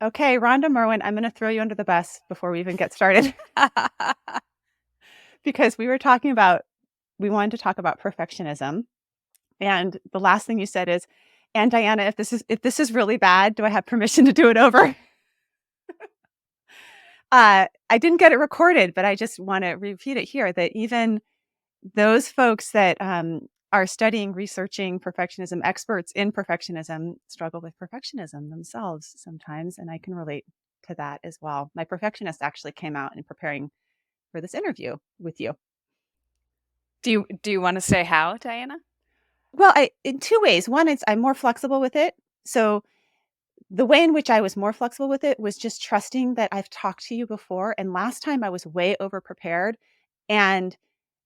Okay, Rhonda Merwin, I'm going to throw you under the bus before we even get started because we wanted to talk about perfectionism. And the last thing you said is, and Diana, if this is really bad, do I have permission to do it over? I didn't get it recorded, but I just want to repeat it here that even those folks that are studying, researching perfectionism, experts in perfectionism, struggle with perfectionism themselves sometimes. And I can relate to that as well. My perfectionist actually came out in preparing for this interview with you. Do you want to say how, Diana? Well, in two ways. One is I'm more flexible with it. So the way in which I was more flexible with it was just trusting that I've talked to you before. And last time I was way over prepared and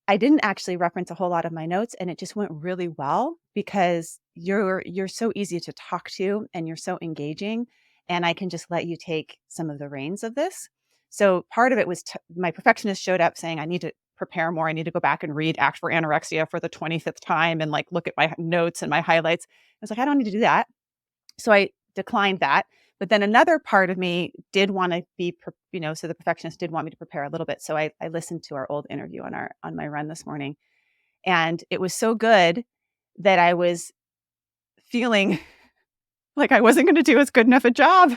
I didn't actually reference a whole lot of my notes, and it just went really well because you're so easy to talk to and you're so engaging, and I can just let you take some of the reins of this. So part of it was my perfectionist showed up saying, I need to prepare more. I need to go back and read Act for Anorexia for the 25th time and like look at my notes and my highlights. I was like, I don't need to do that. So I declined that. But then another part of me did want to be, so the perfectionist did want me to prepare a little bit. So I listened to our old interview on my run this morning, and it was so good that I was feeling like I wasn't going to do as good enough a job.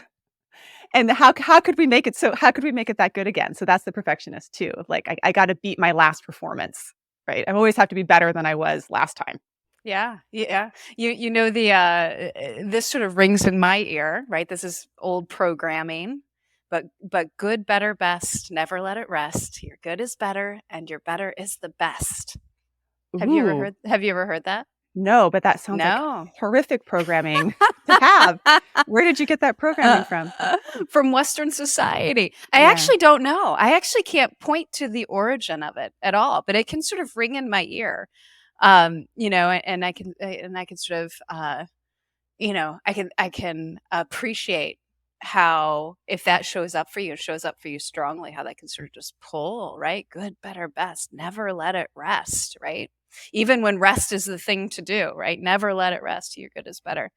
And how could we make it so? How could we make it that good again? So that's the perfectionist too. Like I got to beat my last performance, right? I always have to be better than I was last time. Yeah, yeah. You know this sort of rings in my ear, right? This is old programming, but good, better, best. Never let it rest. Your good is better, and your better is the best. Ooh, Have you ever heard that? no, but that sounds like No. horrific programming to have. Where did you get that programming from? From Western society. I Yeah. actually don't know. I actually can't point to the origin of it at all, but it can sort of ring in my ear. And I can sort of I can appreciate how if that shows up for you, it shows up for you strongly, how that can sort of just pull, right? Good, better, best. Never let it rest, right? Even when rest is the thing to do, right? Never let it rest. Your good is better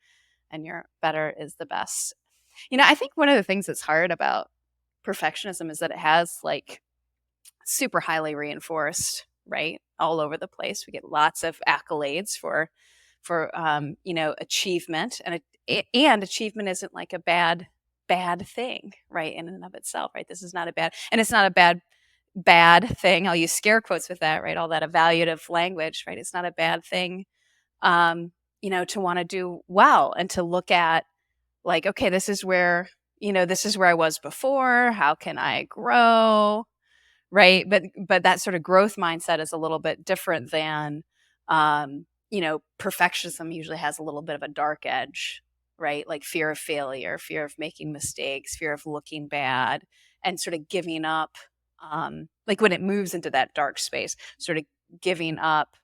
and your better is the best. I think one of the things that's hard about perfectionism is that it has like super highly reinforced, right? All over the place. We get lots of accolades for achievement, and achievement isn't like a bad thing, right? In and of itself, right? This is not a bad, and it's not a bad thing. I'll use scare quotes with that, right? All that evaluative language, right? It's not a bad thing, to want to do well and to look at like, okay, this is where I was before. How can I grow? Right. But that sort of growth mindset is a little bit different than perfectionism usually has a little bit of a dark edge, right? Like fear of failure, fear of making mistakes, fear of looking bad, and sort of giving up. Like when it moves into that dark space, sort of giving up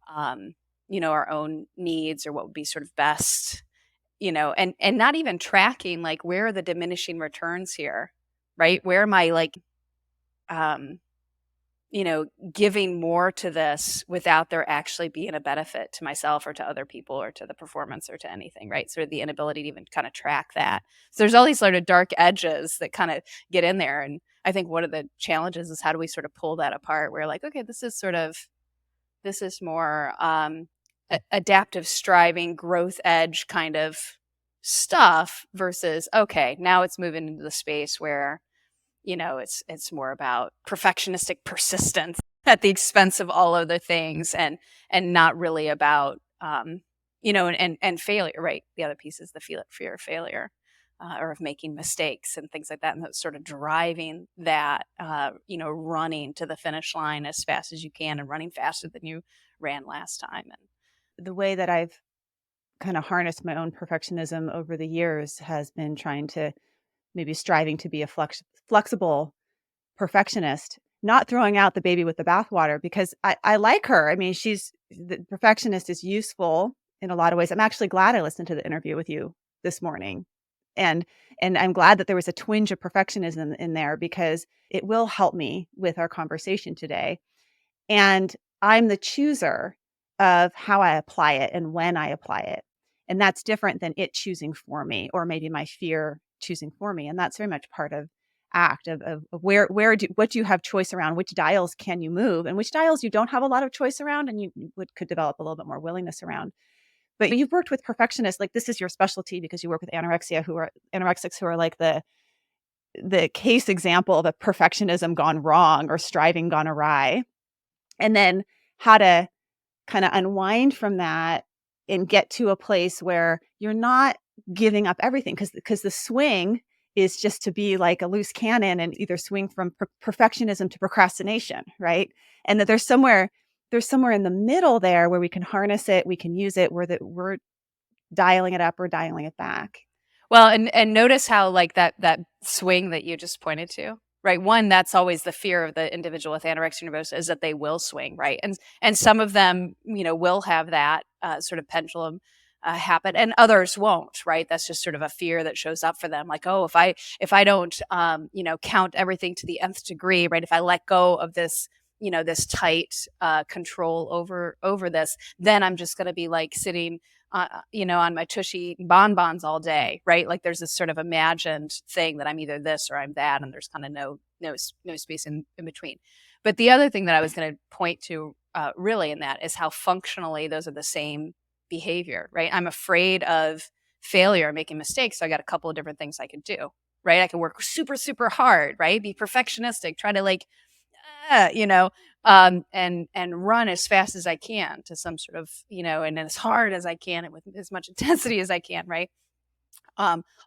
our own needs or what would be sort of best, and not even tracking like where are the diminishing returns here, right? Where am I like um giving more to this without there actually being a benefit to myself or to other people or to the performance or to anything, right? Sort of the inability to even kind of track that. So there's all these sort of dark edges that kind of get in there. And I think one of the challenges is how do we sort of pull that apart? Where like, okay, this is more adaptive striving, growth edge kind of stuff versus, okay, now it's moving into the space where it's more about perfectionistic persistence at the expense of all other things, and not really about and failure, right? The other piece is the fear of failure, or of making mistakes and things like that, and that's sort of driving that running to the finish line as fast as you can and running faster than you ran last time. And The way that I've kind of harnessed my own perfectionism over the years has been trying to maybe striving to be a flexible perfectionist, not throwing out the baby with the bathwater because I like her. I mean, the perfectionist is useful in a lot of ways. I'm actually glad I listened to the interview with you this morning. And and I'm glad that there was a twinge of perfectionism in there because it will help me with our conversation today. And I'm the chooser of how I apply it and when I apply it. And that's different than it choosing for me or maybe my fear choosing for me. And that's very much part of act of what do you have choice around, which dials can you move, and which dials you don't have a lot of choice around, and you could develop a little bit more willingness around. But you've worked with perfectionists, like this is your specialty because you work with anorexics who are like the case example of a perfectionism gone wrong or striving gone awry. And then how to kind of unwind from that and get to a place where you're not giving up everything, because the swing is just to be like a loose cannon and either swing from perfectionism to procrastination, right? And that there's somewhere in the middle there where we can harness it, we can use it, where that we're dialing it up or dialing it back. Well, and notice how like that swing that you just pointed to, right? One, that's always the fear of the individual with anorexia nervosa is that they will swing, right? And some of them, will have that sort of pendulum happen, and others won't, right? That's just sort of a fear that shows up for them, like, oh, if I don't, count everything to the nth degree, right? If I let go of this. This tight control over this, then I'm just going to be like sitting on my tushy bonbons all day, right? Like there's this sort of imagined thing that I'm either this or I'm that, and there's kind of no space in between. But the other thing that I was going to point to really in that is how functionally those are the same behavior, right? I'm afraid of failure, making mistakes, so I got a couple of different things I could do, right? I can work super super hard, right? Be perfectionistic, try to like and run as fast as I can to some sort of, and as hard as I can and with as much intensity as I can, right?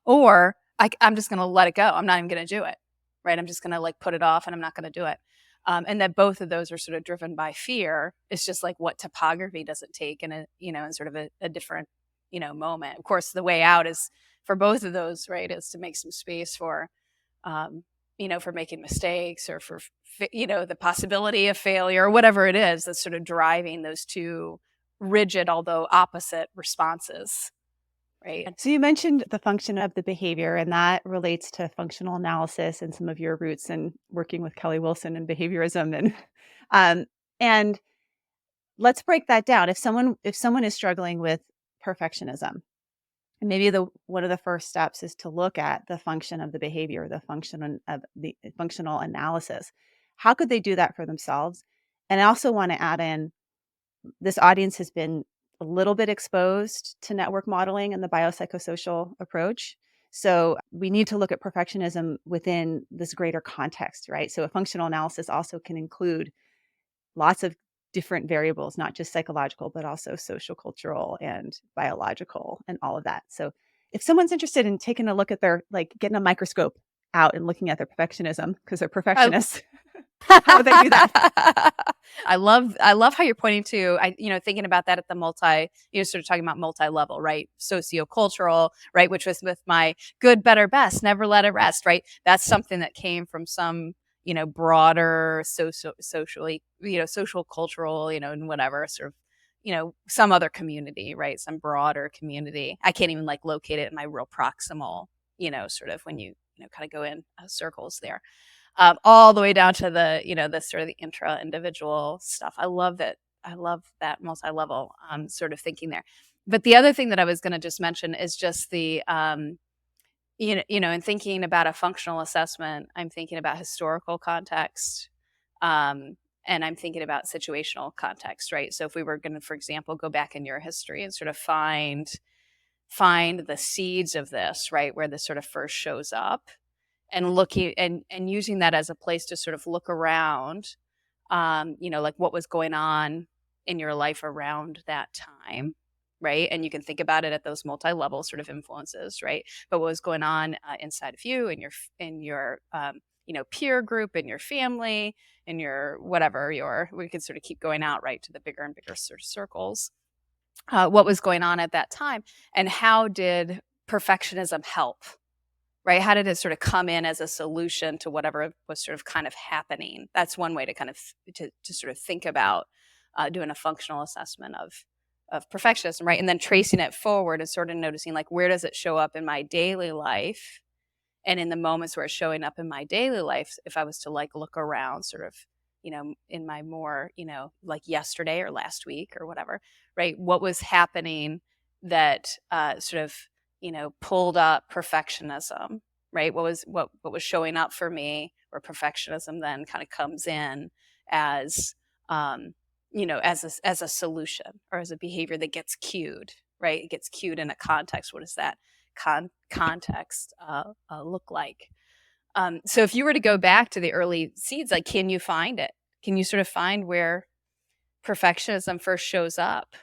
Or I'm just going to let it go. I'm not even going to do it, right? I'm just going to like put it off and I'm not going to do it. And that both of those are sort of driven by fear. It's just like what topography does it take in sort of a different, moment. Of course, the way out is for both of those, right, is to make some space um, for making mistakes or for, the possibility of failure or whatever it is that's sort of driving those two rigid, although opposite responses, right? So you mentioned the function of the behavior, and that relates to functional analysis and some of your roots in working with Kelly Wilson and behaviorism. Um, and let's break that down. If someone is struggling with perfectionism, maybe the one of the first steps is to look at the function of the behavior, the function of the functional analysis. How could they do that for themselves? And I also want to add in, this audience has been a little bit exposed to network modeling and the biopsychosocial approach. So we need to look at perfectionism within this greater context, right? So a functional analysis also can include lots of different variables, not just psychological, but also social, cultural, and biological, and all of that. So if someone's interested in taking a look at like getting a microscope out and looking at their perfectionism, because they're I, perfectionists, how would they do that? I love how you're pointing to thinking about that at the sort of talking about multi-level, right? Sociocultural, right? Which was with my good, better, best, never let it rest, right? That's something that came from some broader socially, social cultural, and whatever sort of some other community, right? Some broader community. I can't even like locate it in my real proximal, sort of when you kind of go in circles there, all the way down to the sort of the intra individual stuff. I love that. I love that multi-level sort of thinking there. But the other thing that I was going to just mention is just the, in thinking about a functional assessment, I'm thinking about historical context. And I'm thinking about situational context, right? So if we were going to, for example, go back in your history and sort of find the seeds of this, right, where this sort of first shows up, and looking and using that as a place to sort of look around, like what was going on in your life around that time, right? And you can think about it at those multi-level sort of influences, right? But what was going on inside of you and your peer group, in your family, in your whatever your we could sort of keep going out, right, to the bigger and bigger sort of circles. What was going on at that time, and how did perfectionism help, right? How did it sort of come in as a solution to whatever was sort of kind of happening? That's one way to kind of to sort of think about doing a functional assessment of perfectionism, right? And then tracing it forward and sort of noticing like where does it show up in my daily life, and in the moments where it's showing up in my daily life, if I was to like look around, sort of, in my more, like yesterday or last week or whatever, right? What was happening that sort of pulled up perfectionism, right? What was showing up for me, where perfectionism then kind of comes in as um, as a solution or as a behavior that gets cued, right? It gets cued in a context. What does that context look like? So if you were to go back to the early seeds, like, can you find it? Can you sort of find where perfectionism first shows up,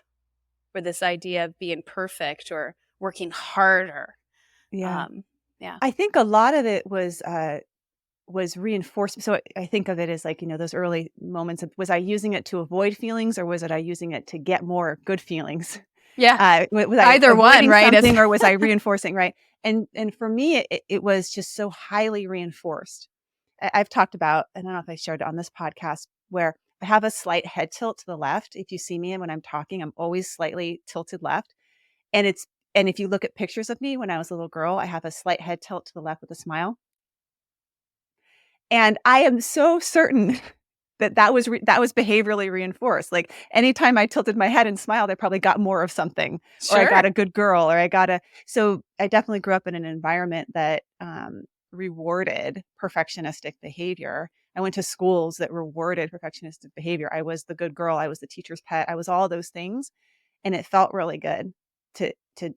where this idea of being perfect or working harder? Yeah. Um, yeah. I think a lot of it was reinforced. So I think of it as like, those early moments of, was I using it to avoid feelings, or was it I using it to get more good feelings? Yeah. Was I Either one, avoiding right? It's something, or was I reinforcing, right? And for me, it was just so highly reinforced. I've talked about, I don't know if I shared it on this podcast, where I have a slight head tilt to the left. If you see me and when I'm talking, I'm always slightly tilted left. And if you look at pictures of me when I was a little girl, I have a slight head tilt to the left with a smile. And I am so certain that was behaviorally reinforced. Like, anytime I tilted my head and smiled, I probably got more of something, or I got sure. a good girl, or I got a so I definitely grew up in an environment that, rewarded perfectionistic behavior. I went to schools that rewarded perfectionistic behavior. I was the good girl, I was the teacher's pet, I was all those things, and it felt really good to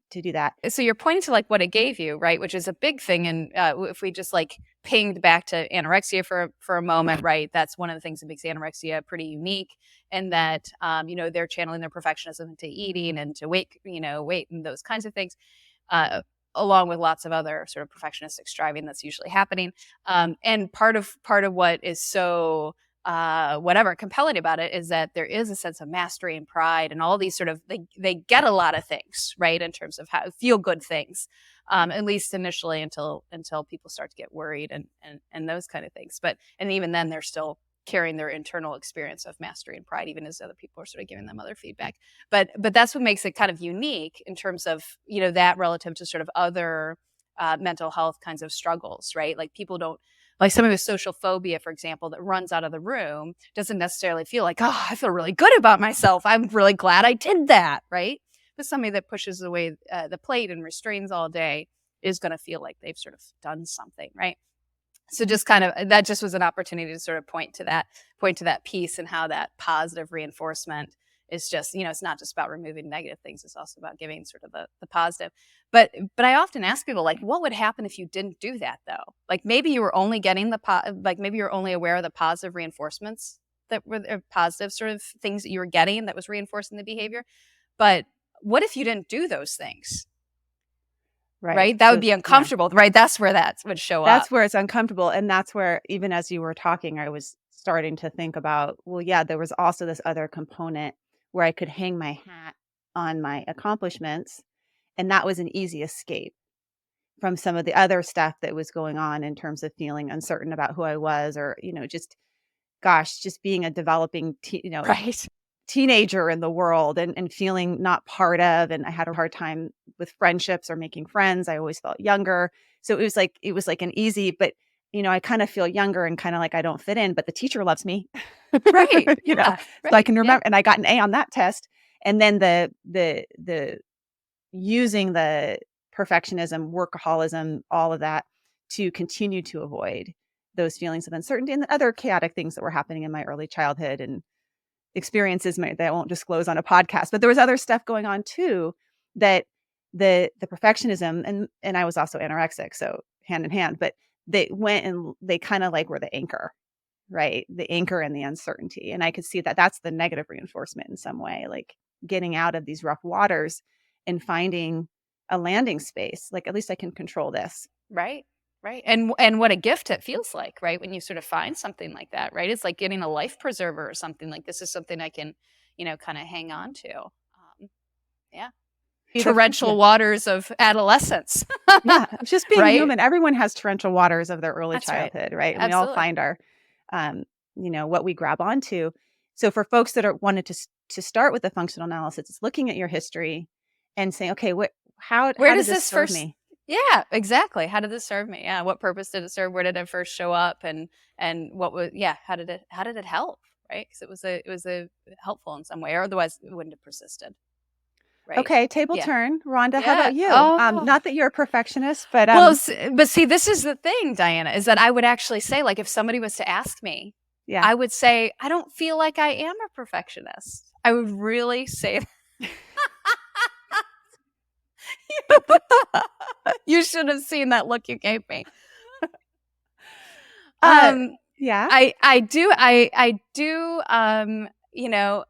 do that. So you're pointing to like what it gave you, right? Which is a big thing. And if we just like pinged back to anorexia for a moment, right? That's one of the things that makes anorexia pretty unique, and that they're channeling their perfectionism into eating and to weight and those kinds of things, uh, along with lots of other sort of perfectionistic striving that's usually happening. And part of what is so whatever compelling about it is that there is a sense of mastery and pride and all these sort of they get a lot of things right in terms of how feel good things, at least initially until people start to get worried and those kind of things. But and even then they're still carrying their internal experience of mastery and pride, even as other people are sort of giving them other feedback. But that's what makes it kind of unique in terms of that relative to sort of other mental health kinds of struggles, right? Like people don't like somebody with social phobia, for example, that runs out of the room doesn't necessarily feel like, oh, I feel really good about myself. I'm really glad I did that, right? But somebody that pushes away the plate and restrains all day is going to feel like they've sort of done something, right? So just kind of that just was an opportunity to sort of point to that piece and how that positive reinforcement is just it's not just about removing negative things, it's also about giving sort of the positive. But I often ask people, like, what would happen if you didn't do that, though? Like maybe you were only getting like maybe you're only aware of the positive reinforcements that were positive sort of things that you were getting that was reinforcing the behavior. But what if you didn't do those things? Right. Right, that would So be yeah. uncomfortable, right? That's where that would show up. That's where it's uncomfortable, and that's where, even as you were talking, I was starting to think about, well, yeah, there was also this other component where I could hang my hat on my accomplishments, and that was an easy escape from some of the other stuff that was going on in terms of feeling uncertain about who I was, or, just, gosh, just being a developing Right. teenager in the world, and feeling not part of, and I had a hard time with friendships or making friends. I always felt younger. So it was like an easy, but I kind of feel younger and kind of like I don't fit in, but the teacher loves me. Right. you know, Yeah. so I Right. can Yeah. remember, and I got an A on that test. And then the using the perfectionism, workaholism, all of that, to continue to avoid those feelings of uncertainty and the other chaotic things that were happening in my early childhood, and experiences that I won't disclose on a podcast. But there was other stuff going on too, that the perfectionism, and I was also anorexic, so hand in hand, but they went and they kind of like were the anchor, right? The anchor and the uncertainty. And I could see that that's the negative reinforcement in some way, like getting out of these rough waters and finding a landing space. Like, at least I can control this. Right. Right. And what a gift it feels like, right? When you sort of find something like that, right? It's like getting a life preserver or something like this is something I can, kind of hang on to. Yeah. Yeah. Torrential waters of adolescence. Yeah, just being Right? human. Everyone has torrential waters of their early That's right. childhood, right? And we all Absolutely. find our, um, what we grab onto. So for folks that are wanted to start with the functional analysis, it's looking at your history and saying, okay, how Where did does this this serve first me? Yeah, exactly. How did this serve me? Yeah, what purpose did it serve? Where did it first show up? And what was yeah, how did it help? Right? Because it was a helpful in some way, or otherwise it wouldn't have persisted. right? Okay, table Yeah. turn. Rhonda, how Yeah. about you? Oh. Not that you're a perfectionist, but, Well, but see, this is the thing, Diana, is that I would actually say, like, if somebody was to ask me, yeah. I would say, I don't feel like I am a perfectionist. I would really say you should have seen that look you gave me. Uh, Um, yeah, I do, you know,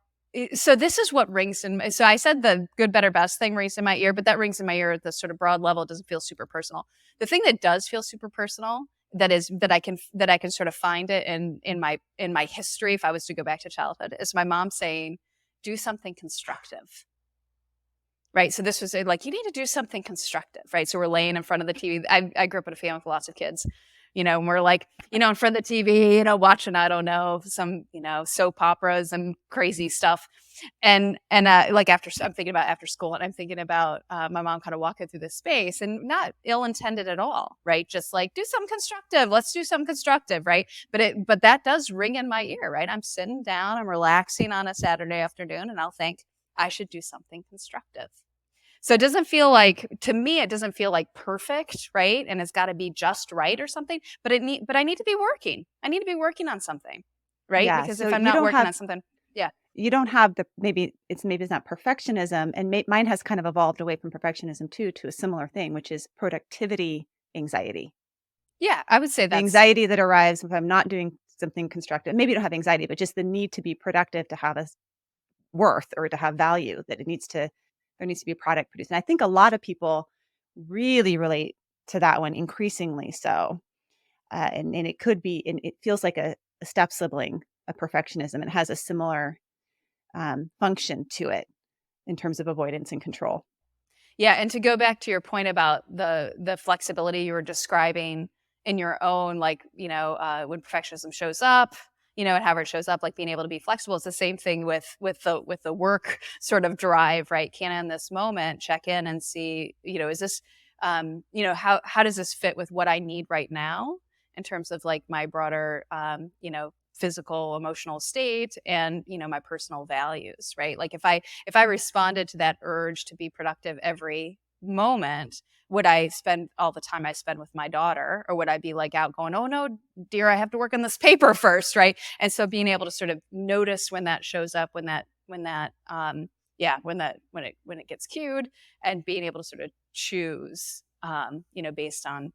so this is what rings in my, so I said the good, better, best thing rings in my ear, but that rings in my ear at the sort of broad level. It doesn't feel super personal. The thing that does feel super personal, that I can sort of find it in my history, if I was to go back to childhood, is my mom saying, do something constructive. Right. So this was like, you need to do something constructive. Right. So we're laying in front of the TV. I grew up in a family with lots of kids, and we're like, in front of the TV, watching, I don't know, some, soap operas and crazy stuff. And like I'm thinking about after school, and I'm thinking about my mom kind of walking through this space, and not ill intended at all. Right. Just like, do something constructive. Let's do something constructive. Right. But that does ring in my ear. Right. I'm sitting down, I'm relaxing on a Saturday afternoon, and I'll think I should do something constructive. So it doesn't feel like, to me, it doesn't feel like perfect, right? And it's got to be just right or something. But I need to be working. I need to be working on something, right? yeah. Because So if I'm you not don't working have on something, yeah, the maybe it's not perfectionism, and mine has kind of evolved away from perfectionism too to a similar thing, which is productivity anxiety. yeah, I would say The that's anxiety that arrives if I'm not doing something constructive. Maybe you don't have anxiety, but just the need to be productive to have a worth or to have value, that there needs to be a product produced. And I think a lot of people really relate to that one, increasingly so. And it could be, and it feels like a step sibling of perfectionism. It has a similar function to it in terms of avoidance and control. Yeah, and to go back to your point about the flexibility you were describing in your own, like, when perfectionism shows up, and however it shows up, like being able to be flexible. It's the same thing with the work sort of drive, right? Can I in this moment check in and see, is this, how does this fit with what I need right now in terms of like my broader, physical, emotional state, and my personal values, right? Like if I responded to that urge to be productive every moment, would I spend all the time I spend with my daughter, or would I be like out going, oh no, dear, I have to work on this paper first, right? And so being able to sort of notice when that shows up, when it gets cued, and being able to sort of choose, based on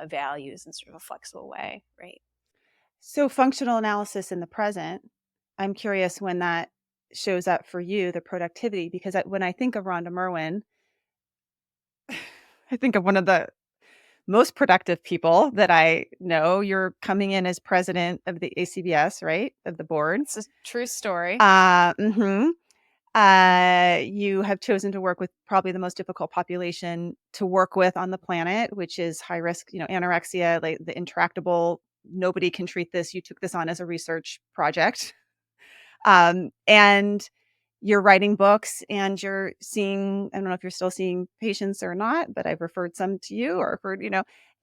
values in sort of a flexible way, right? So, functional analysis in the present, I'm curious when that shows up for you, the productivity, because when I think of Rhonda Merwin, I think of one of the most productive people that I know. You're coming in as president of the ACBS, right? Of the board. It's a true story. Mhm. You have chosen to work with probably the most difficult population to work with on the planet, which is high risk, anorexia, like the intractable. Nobody can treat this. You took this on as a research project. And you're writing books and you're seeing, I don't know if you're still seeing patients or not, but I've referred some to you or referred,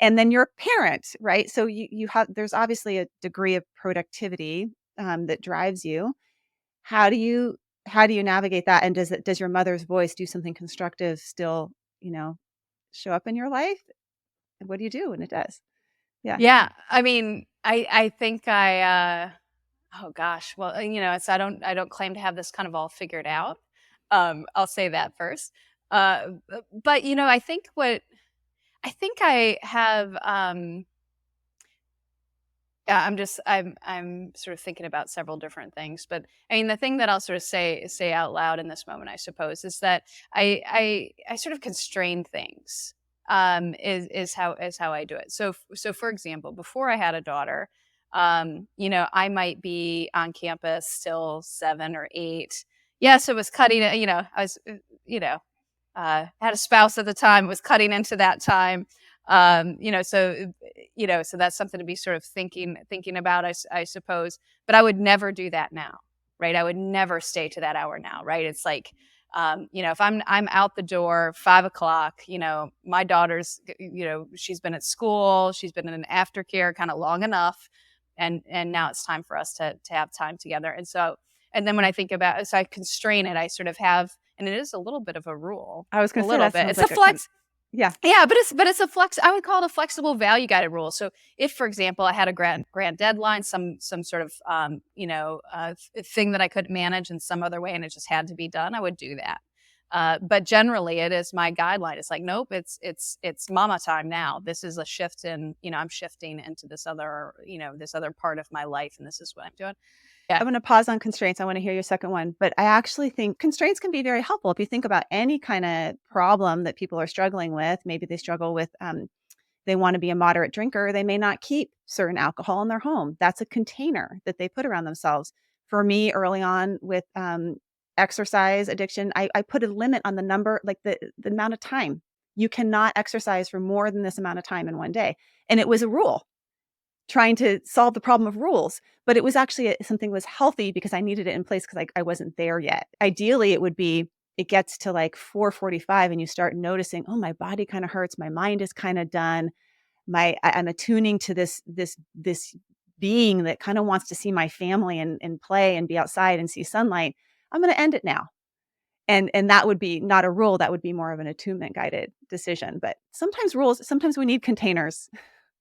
and then you're a parent, right? So you have, there's obviously a degree of productivity that drives you. How do you, how do you navigate that? And does your mother's voice, do something constructive, still, you know, show up in your life? And what do you do when it does? Yeah. Yeah, I mean, I think oh gosh, well, it's I don't claim to have this kind of all figured out. I'll say that first. But I think I have. Yeah, I'm sort of thinking about several different things, but I mean, the thing that I'll sort of say out loud in this moment, I suppose, is that I sort of constrain things. Is how I do it. So for example, before I had a daughter, I might be on campus till 7 or 8. Yes, it was cutting. I was, had a spouse at the time, was cutting into that time. So that's something to be sort of thinking about, I suppose. But I would never do that now, right? I would never stay to that hour now, right? It's like, if I'm out the door 5 o'clock, my daughter's, she's been at school, she's been in aftercare kind of long enough, and now it's time for us to have time together. And then when I think about, so I constrain it, I sort of have and it is a little bit of a rule, I was a gonna say little that bit. sounds It's a like a con flex. yeah. Yeah, but it's a flex. I would call it a flexible value guided rule. So if, for example, I had a grand deadline, some sort of thing that I couldn't manage in some other way, and it just had to be done, I would do that. But generally, it is my guideline. It's like, nope, it's mama time now. This is a shift in, I'm shifting into this other part of my life, and this is what I'm doing. Yeah. I'm gonna pause on constraints. I wanna hear your second one, but I actually think constraints can be very helpful. If you think about any kinda problem that people are struggling with, maybe they struggle with, they wanna be a moderate drinker, they may not keep certain alcohol in their home. That's a container that they put around themselves. For me, early on with, exercise addiction, I put a limit on the number, like the amount of time. You cannot exercise for more than this amount of time in one day, and it was a rule, trying to solve the problem of rules, but it was actually something was healthy because I needed it in place because I wasn't there yet. Ideally, it would be it gets to like 4:45 and you start noticing, "Oh, my body kinda hurts, my mind is kinda done, I'm attuning to this being that kinda wants to see my family and play and be outside and see sunlight. I'm gonna end it now." And that would be not a rule, that would be more of an attunement guided decision, but sometimes we need containers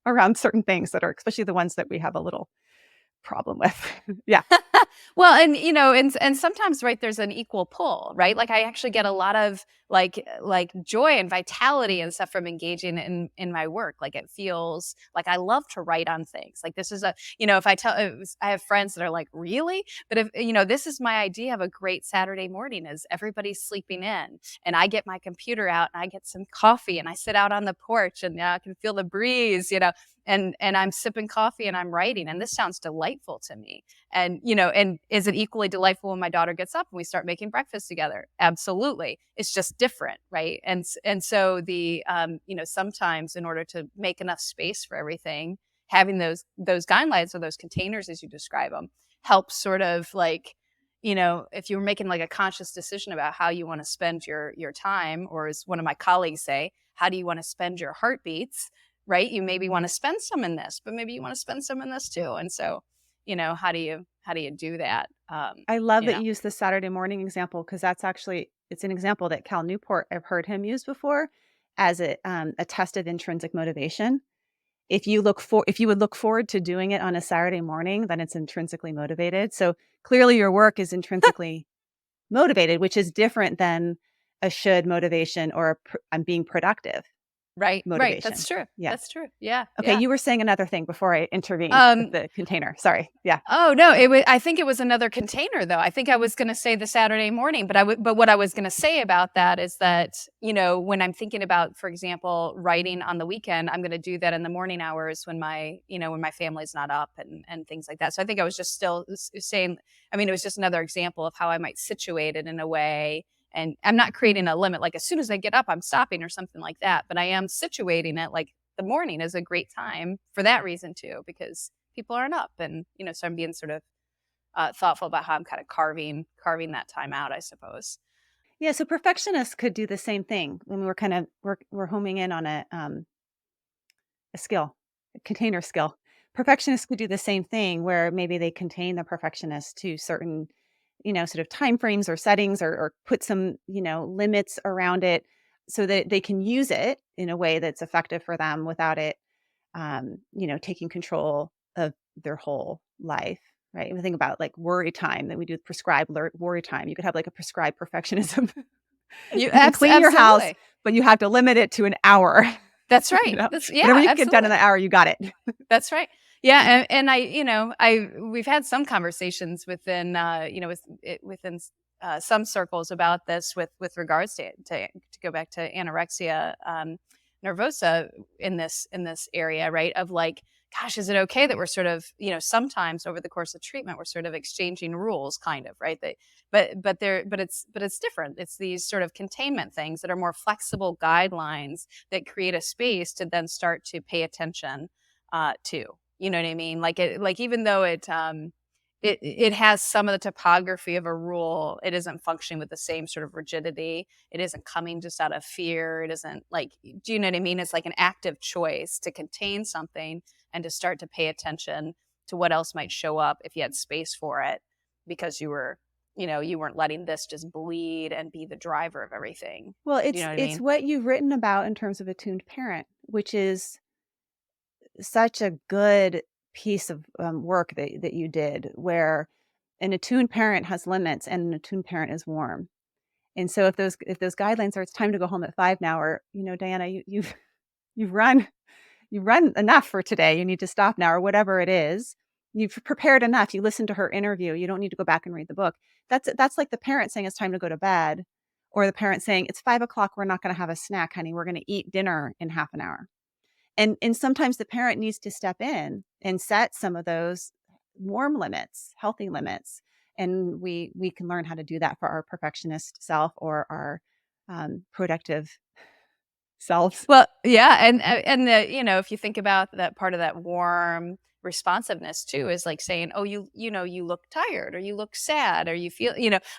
around certain things that are especially the ones that we have a little problem with. Yeah. Well, and and sometimes, right, there's an equal pull, right? Like I actually get a lot of like joy and vitality and stuff from engaging in my work. Like it feels like I love to write on things. Like this is if I have friends that are like, really? But if this is my idea of a great Saturday morning is everybody's sleeping in and I get my computer out and I get some coffee and I sit out on the porch and I can feel the breeze, and I'm sipping coffee and I'm writing, and this sounds delightful to me. And and is it equally delightful when my daughter gets up and we start making breakfast together? Absolutely. It's just different, right? And so the sometimes in order to make enough space for everything, having those guidelines or those containers as you describe them helps sort of like if you were making like a conscious decision about how you want to spend your time, or as one of my colleagues say, how do you want to spend your heartbeats, right? You maybe want to spend some in this, but maybe you want to spend some in this too. And so how do you do that? I love You that know. you use the Saturday morning example because that's actually it's an example that Cal Newport I've heard him use before as a test of intrinsic motivation. If you would look forward to doing it on a Saturday morning, then it's intrinsically motivated. So, clearly your work is intrinsically motivated, which is different than a should motivation or I'm being productive Right, right. That's motivation. true. Yeah. That's true. Yeah, Okay, yeah. you were saying another thing before I intervened with Um, the container. Sorry. Yeah. oh no, I think it was another container though. I think I was going to say the Saturday morning, but what I was going to say about that is that, when I'm thinking about, for example, writing on the weekend, I'm going to do that in the morning hours when my family's not up and things like that. So I think I was just still saying, I mean, it was just another example of how I might situate it in a way. And I'm not creating a limit, like as soon as I get up, I'm stopping or something like that. But I am situating it like the morning is a great time for that reason too, because people aren't up, and so I'm being sort of thoughtful about how I'm kind of carving that time out, I suppose. Yeah, so perfectionists could do the same thing when we're kind of we're homing in on a skill, a container skill. Perfectionists could do the same thing where maybe they contain the perfectionist to certain, sort of time frames or settings or put some, limits around it so that they can use it in a way that's effective for them without it, taking control of their whole life. Right. And we think about like worry time that we do prescribed worry time. You could have like a prescribed perfectionism. You You can clean your house, absolutely. but you have to limit it to an hour. That's You right. know? That's Whatever yeah, you can get done in absolutely. the hour, you got it. That's right. Yeah, and I we've had some conversations within within some circles about this with regards to go back to anorexia nervosa in this area, right? Of like, gosh, is it okay that we're sort of sometimes over the course of treatment we're sort of exchanging rules, kind of, right? But it's different. It's these sort of containment things that are more flexible guidelines that create a space to then start to pay attention too. You know what I mean? Like even though it has some of the topography of a rule, it isn't functioning with the same sort of rigidity. It isn't coming just out of fear. It isn't like, do you know what I mean? It's like an active choice to contain something and to start to pay attention to what else might show up if you had space for it because you were you weren't letting this just bleed and be the driver of everything. Well, Do you know what I it's mean? what you've written about in terms of attuned parent, which is such a good piece of, work that you did, where an attuned parent has limits and an attuned parent is warm. And so if those guidelines are, "It's time to go home at 5 now," or, "Diana, you've run you've run enough for today, you need to stop now," or whatever it is. You've prepared enough, you listened to her interview, you don't need to go back and read the book. That's like the parent saying, "It's time to go to bed," or the parent saying, "It's 5 o'clock. We're not gonna have a snack, honey, we're gonna eat dinner in half an hour." And sometimes the parent needs to step in and set some of those warm limits, healthy limits, and we can learn how to do that for our perfectionist self or our, productive selves. Well, yeah, and if you think about that part of that warm responsiveness too is like saying, "Oh, you look tired or you look sad or you feel,"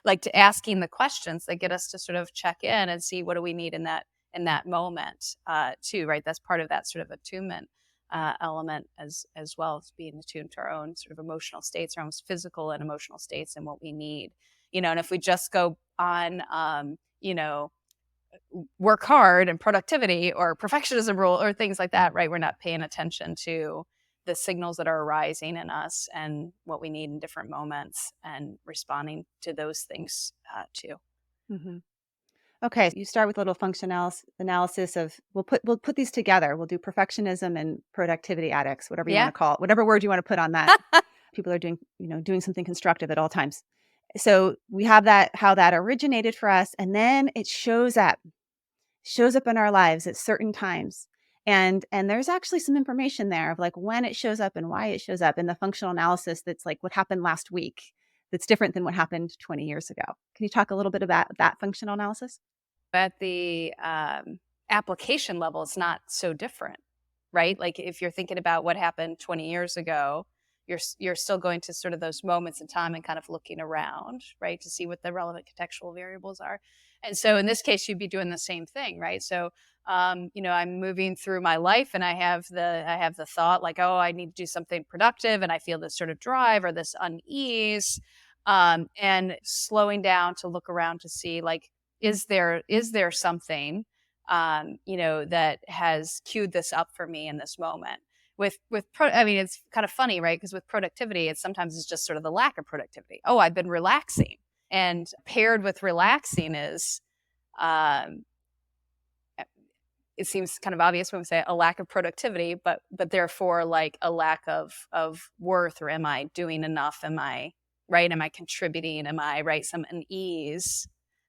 like to asking the questions that get us to sort of check in and see what do we need in that moment, too, right? That's part of that sort of attunement element as well as being attuned to our own sort of emotional states, our own physical and emotional states, and what we need. And if we just go on, work hard and productivity or perfectionism rule or things like that, right? We're not paying attention to the signals that are arising in us and what we need in different moments and responding to those things too. Mhm. Okay, you start with a little analysis of we'll put these together. We'll do perfectionism and productivity addicts, whatever you Yeah. wanna call it, whatever word you wanna put on that. People are doing something constructive at all times. So, we have that how that originated for us, and then it shows up in our lives at certain times. And there's actually some information there of, like, when it shows up and why it shows up in the functional analysis that's, like, what happened last week that's different than what happened 20 years ago. Can you talk a little bit about that functional analysis? At the application level, it's not so different, right? Like if you're thinking about what happened 20 years ago, you're still going to sort of those moments in time and kind of looking around, right, to see what the relevant contextual variables are. And so in this case, you'd be doing the same thing, right? So I'm moving through my life and I have the thought like, oh, I need to do something productive, and I feel this sort of drive or this unease, and slowing down to look around to see like, is there something that has queued this up for me in this moment? I mean, it's kind of funny, right? Because with productivity, it's just sort of the lack of productivity. Oh, I've been relaxing, and paired with relaxing is um, it seems kind of obvious when we say a lack of productivity, but therefore like a lack of worth, or am I doing enough? Am I right? Am I contributing? Am I right? Some unease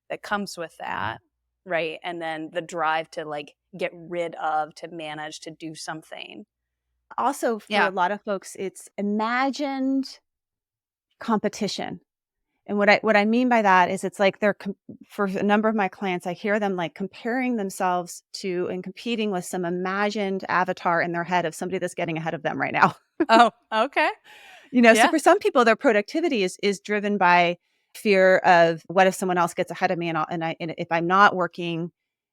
that comes with that, right? And then the drive to like get rid of, to manage, to do something. Also, for a Yeah. lot of folks, it's imagined competition. And what I mean by that is it's like for a number of my clients, I hear them, like, comparing themselves to and competing with some imagined avatar in their head of somebody that's getting ahead of them right now. Oh, okay. So Yeah. for some people, their productivity is driven by fear of what if someone else gets ahead of me, and if I'm not working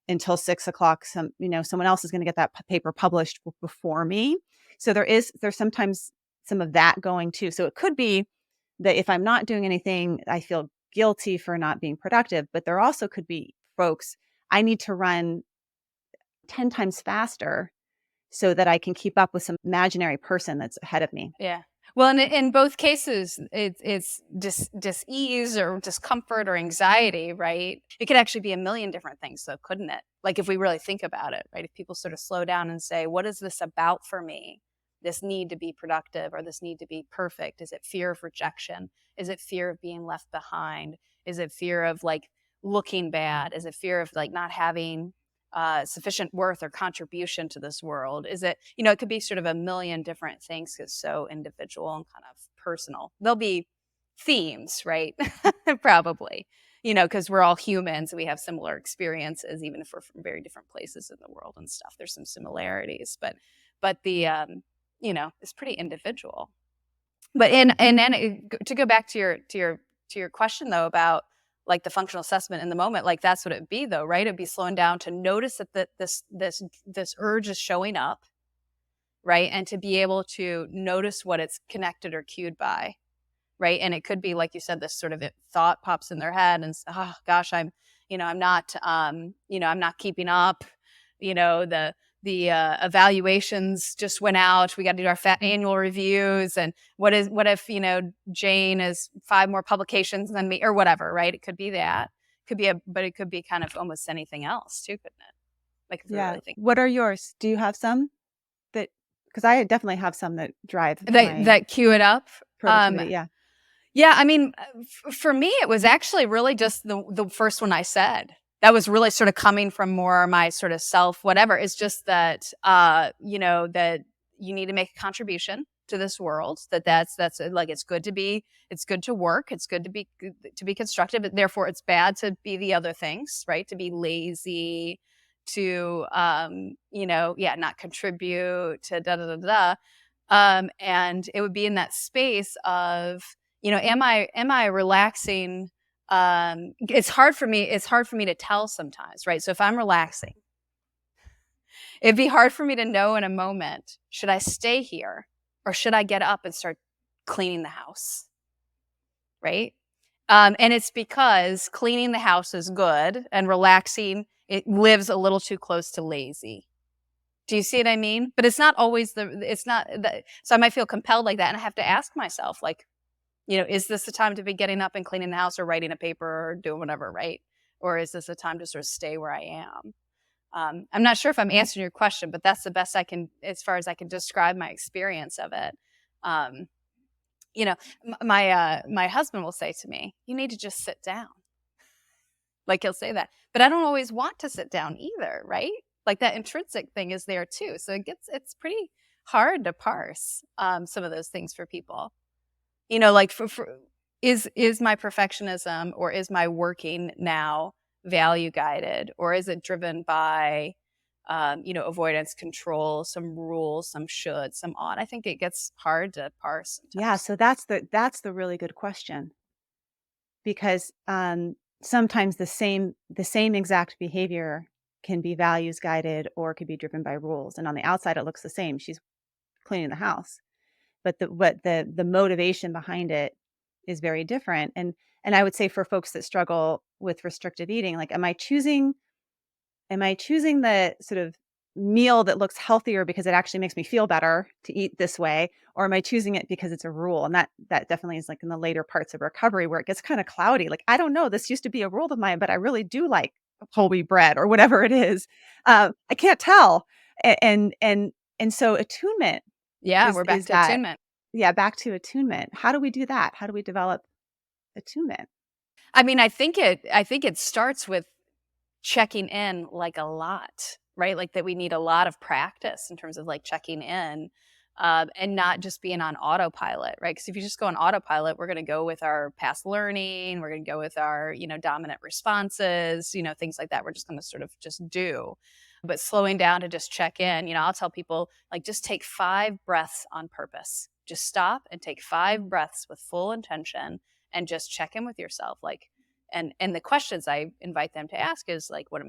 until 6 o'clock, someone else is going to get that paper published before me. So there's sometimes some of that going too. So it could be that if I'm not doing anything, I feel guilty for not being productive. But there also could be folks, I need to run 10 times faster so that I can keep up with some imaginary person that's ahead of me. Yeah. Well, in both cases, it's dis-ease or discomfort or anxiety, right? It could actually be a million different things, though, couldn't it? Like if we really think about it, right? If people sort of slow down and say, "What is this about for me? This need to be productive or this need to be perfect? Is it fear of rejection? Is it fear of being left behind? Is it fear of like looking bad? Is it fear of like not having sufficient worth or contribution to this world? Is it, it could be sort of a million different things. It's so individual and kind of personal. There'll be themes, right? Probably, because we're all humans and we have similar experiences, even if we're from very different places in the world and stuff. There's some similarities, but it's pretty individual. But and then to go back to your question though about like the functional assessment in the moment, like that's what it'd be though, right? It'd be slowing down to notice that this urge is showing up, right? And to be able to notice what it's connected or cued by, right? And it could be, like you said, this sort of thought pops in their head and, oh gosh, I'm not, I'm not keeping up. The evaluations just went out. We got to do our annual reviews. And what if, Jane is 5 more publications than me or whatever, right? It could be that. But it could be kind of almost anything else too, couldn't it? Like if we Yeah. really think What are yours? Do you have some that, because I definitely have some that drive that my that cue it up. productivity. Yeah. Yeah, I mean, for me, it was actually really just the first one I said. That was really sort of coming from more my sort of self, whatever. It's just that, that you need to make a contribution to this world. That's like it's good to work. It's good to be constructive. Therefore, it's bad to be the other things, right? To be lazy, to yeah, not contribute, to da da da da. And it would be in that space of, am I relaxing? It's hard for me to tell sometimes, right? So if I'm relaxing, it'd be hard for me to know in a moment, should I stay here or should I get up and start cleaning the house, right? And it's because cleaning the house is good and relaxing, it lives a little too close to lazy. Do you see what I mean? But it's not always it's not the, so I might feel compelled like that. And I have to ask myself, like, is this the time to be getting up and cleaning the house or writing a paper or doing whatever, right? Or is this a time to sort of stay where I am? I'm not sure if I'm answering your question, but that's the best I can, as far as I can describe my experience of it. Um, my husband will say to me, "You need to just sit down." Like he'll say that, but I don't always want to sit down either, right? Like that intrinsic thing is there too, so it's pretty hard to parse some of those things for people. Like is my perfectionism or is my working now value guided, or is it driven by avoidance, control, some rules, some should, some ought? I think it gets hard to parse Yeah. sometimes. So that's the really good question, because sometimes the same exact behavior can be values guided or could be driven by rules. And on the outside, it looks the same. She's cleaning the house, but the motivation behind it is very different. And I would say for folks that struggle with restrictive eating, like, am I choosing the sort of meal that looks healthier because it actually makes me feel better to eat this way, or am I choosing it because it's a rule? And that definitely is like in the later parts of recovery where it gets kind of cloudy. Like, I don't know, this used to be a rule of mine, but I really do like whole wheat bread or whatever it is. I can't tell. And so attunement Yeah, is we're back is to that, attunement. yeah, back to attunement. How do we do that? How do we develop attunement? I mean, I think it starts with checking in, like, a lot, right? Like that we need a lot of practice in terms of like checking in, and not just being on autopilot, right? Because if you just go on autopilot, we're going to go with our past learning, we're going to go with our dominant responses, things like that. We're just going to sort of just do. But slowing down to just check in, I'll tell people, like, just take 5 breaths on purpose. Just stop and take 5 breaths with full intention and just check in with yourself, like, and the questions I invite them to ask is like, what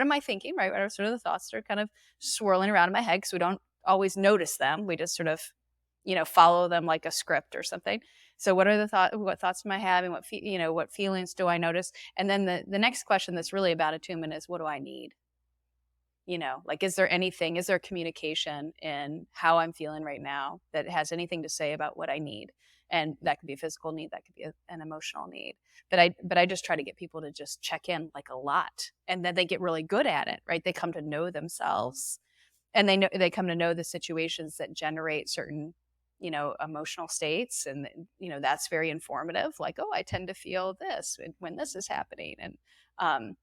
am I thinking, right? What are sort of the thoughts that are kind of swirling around in my head, because we don't always notice them. We just sort of, follow them like a script or something. So what are what thoughts am I having? What feelings do I notice? And then the next question that's really about attunement is, what do I need? Like, is there communication in how I'm feeling right now that has anything to say about what I need? And that could be a physical need, that could be an emotional need. But I just try to get people to just check in, like, a lot, and then they get really good at it, right? They come to know themselves, and they come to know the situations that generate certain emotional states, and that's very informative. Like, oh, I tend to feel this when this is happening, um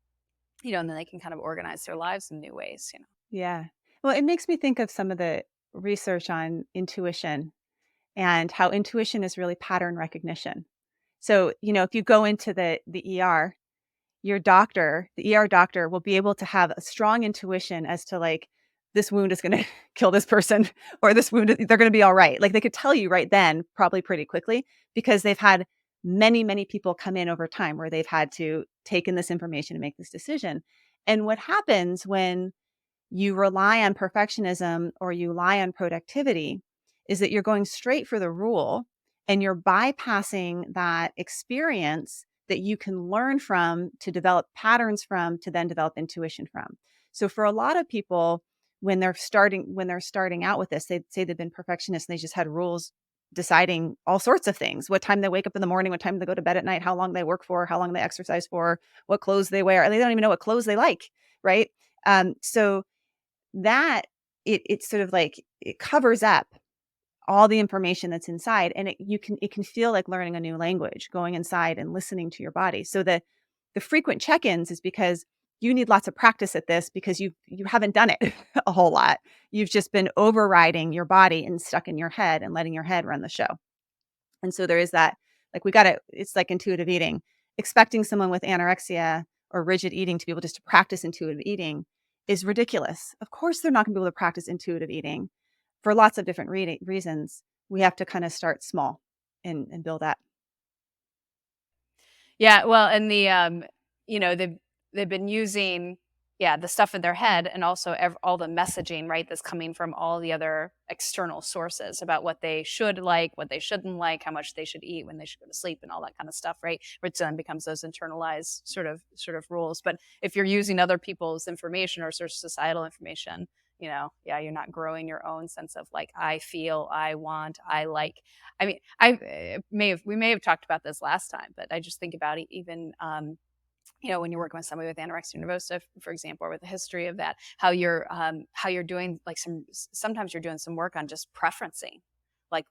and then they can kind of organize their lives in new ways. Yeah. Well, it makes me think of some of the research on intuition and how intuition is really pattern recognition. So, if you go into the ER, the ER doctor will be able to have a strong intuition as to, like, this wound is going to kill this person, or this wound, they're going to be all right. Like, they could tell you right then, probably pretty quickly, because they've had many, many people come in over time where they've had to take in this information and make this decision. And what happens when you rely on perfectionism or you rely on productivity is that you're going straight for the rule, and you're bypassing that experience that you can learn from to develop patterns from to then develop intuition from. So for a lot of people, when they're starting out with this, they say they've been perfectionists and they just had rules deciding all sorts of things: what time they wake up in the morning, what time they go to bed at night, how long they work for, how long they exercise for, what clothes they wear. They don't even know what clothes they like, right? So that it's sort of like it covers up all the information that's inside, and it can feel like learning a new language, going inside and listening to your body. So the frequent check-ins is because you need lots of practice at this, because you haven't done it a whole lot. You've just been overriding your body and stuck in your head and letting your head run the show. And so there is that, like, it's like intuitive eating. Expecting someone with anorexia or rigid eating to be able just to practice intuitive eating is ridiculous. Of course, they're not going to be able to practice intuitive eating for lots of different reasons. We have to kind of start small and build up. Yeah, well, and you know, they've been using, yeah, the stuff in their head, and also all the messaging, right, that's coming from all the other external sources about what they should like, what they shouldn't like, how much they should eat, when they should go to sleep, and all that kind of stuff, right? Which then becomes those internalized sort of rules. But if you're using other people's information or sort of societal information, yeah, you're not growing your own sense of like, I feel, I want, I like. I mean, we may have talked about this last time, but I just think about it even, when you're working with somebody with anorexia nervosa, for example, or with a history of that, how you're doing like sometimes you're doing some work on just preferencing, like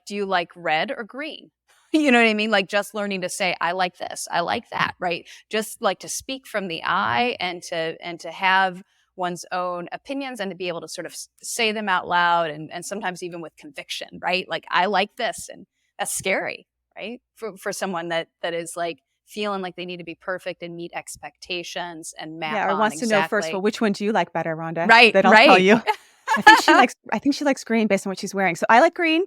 do you like red or green? You know what I mean? Like just learning to say, I like this, I like that, right? Just like to speak from the I, and to have one's own opinions, and to be able to sort of say them out loud, and sometimes even with conviction, right? Like I like this, and that's scary, right? For someone that is like feeling like they need to be perfect and meet expectations and map Yeah, or on wants to know first, well, exactly. which one do you like better, Rhonda? Right, Then I'll tell right. you. I think she likes green based on what she's wearing. So I like green.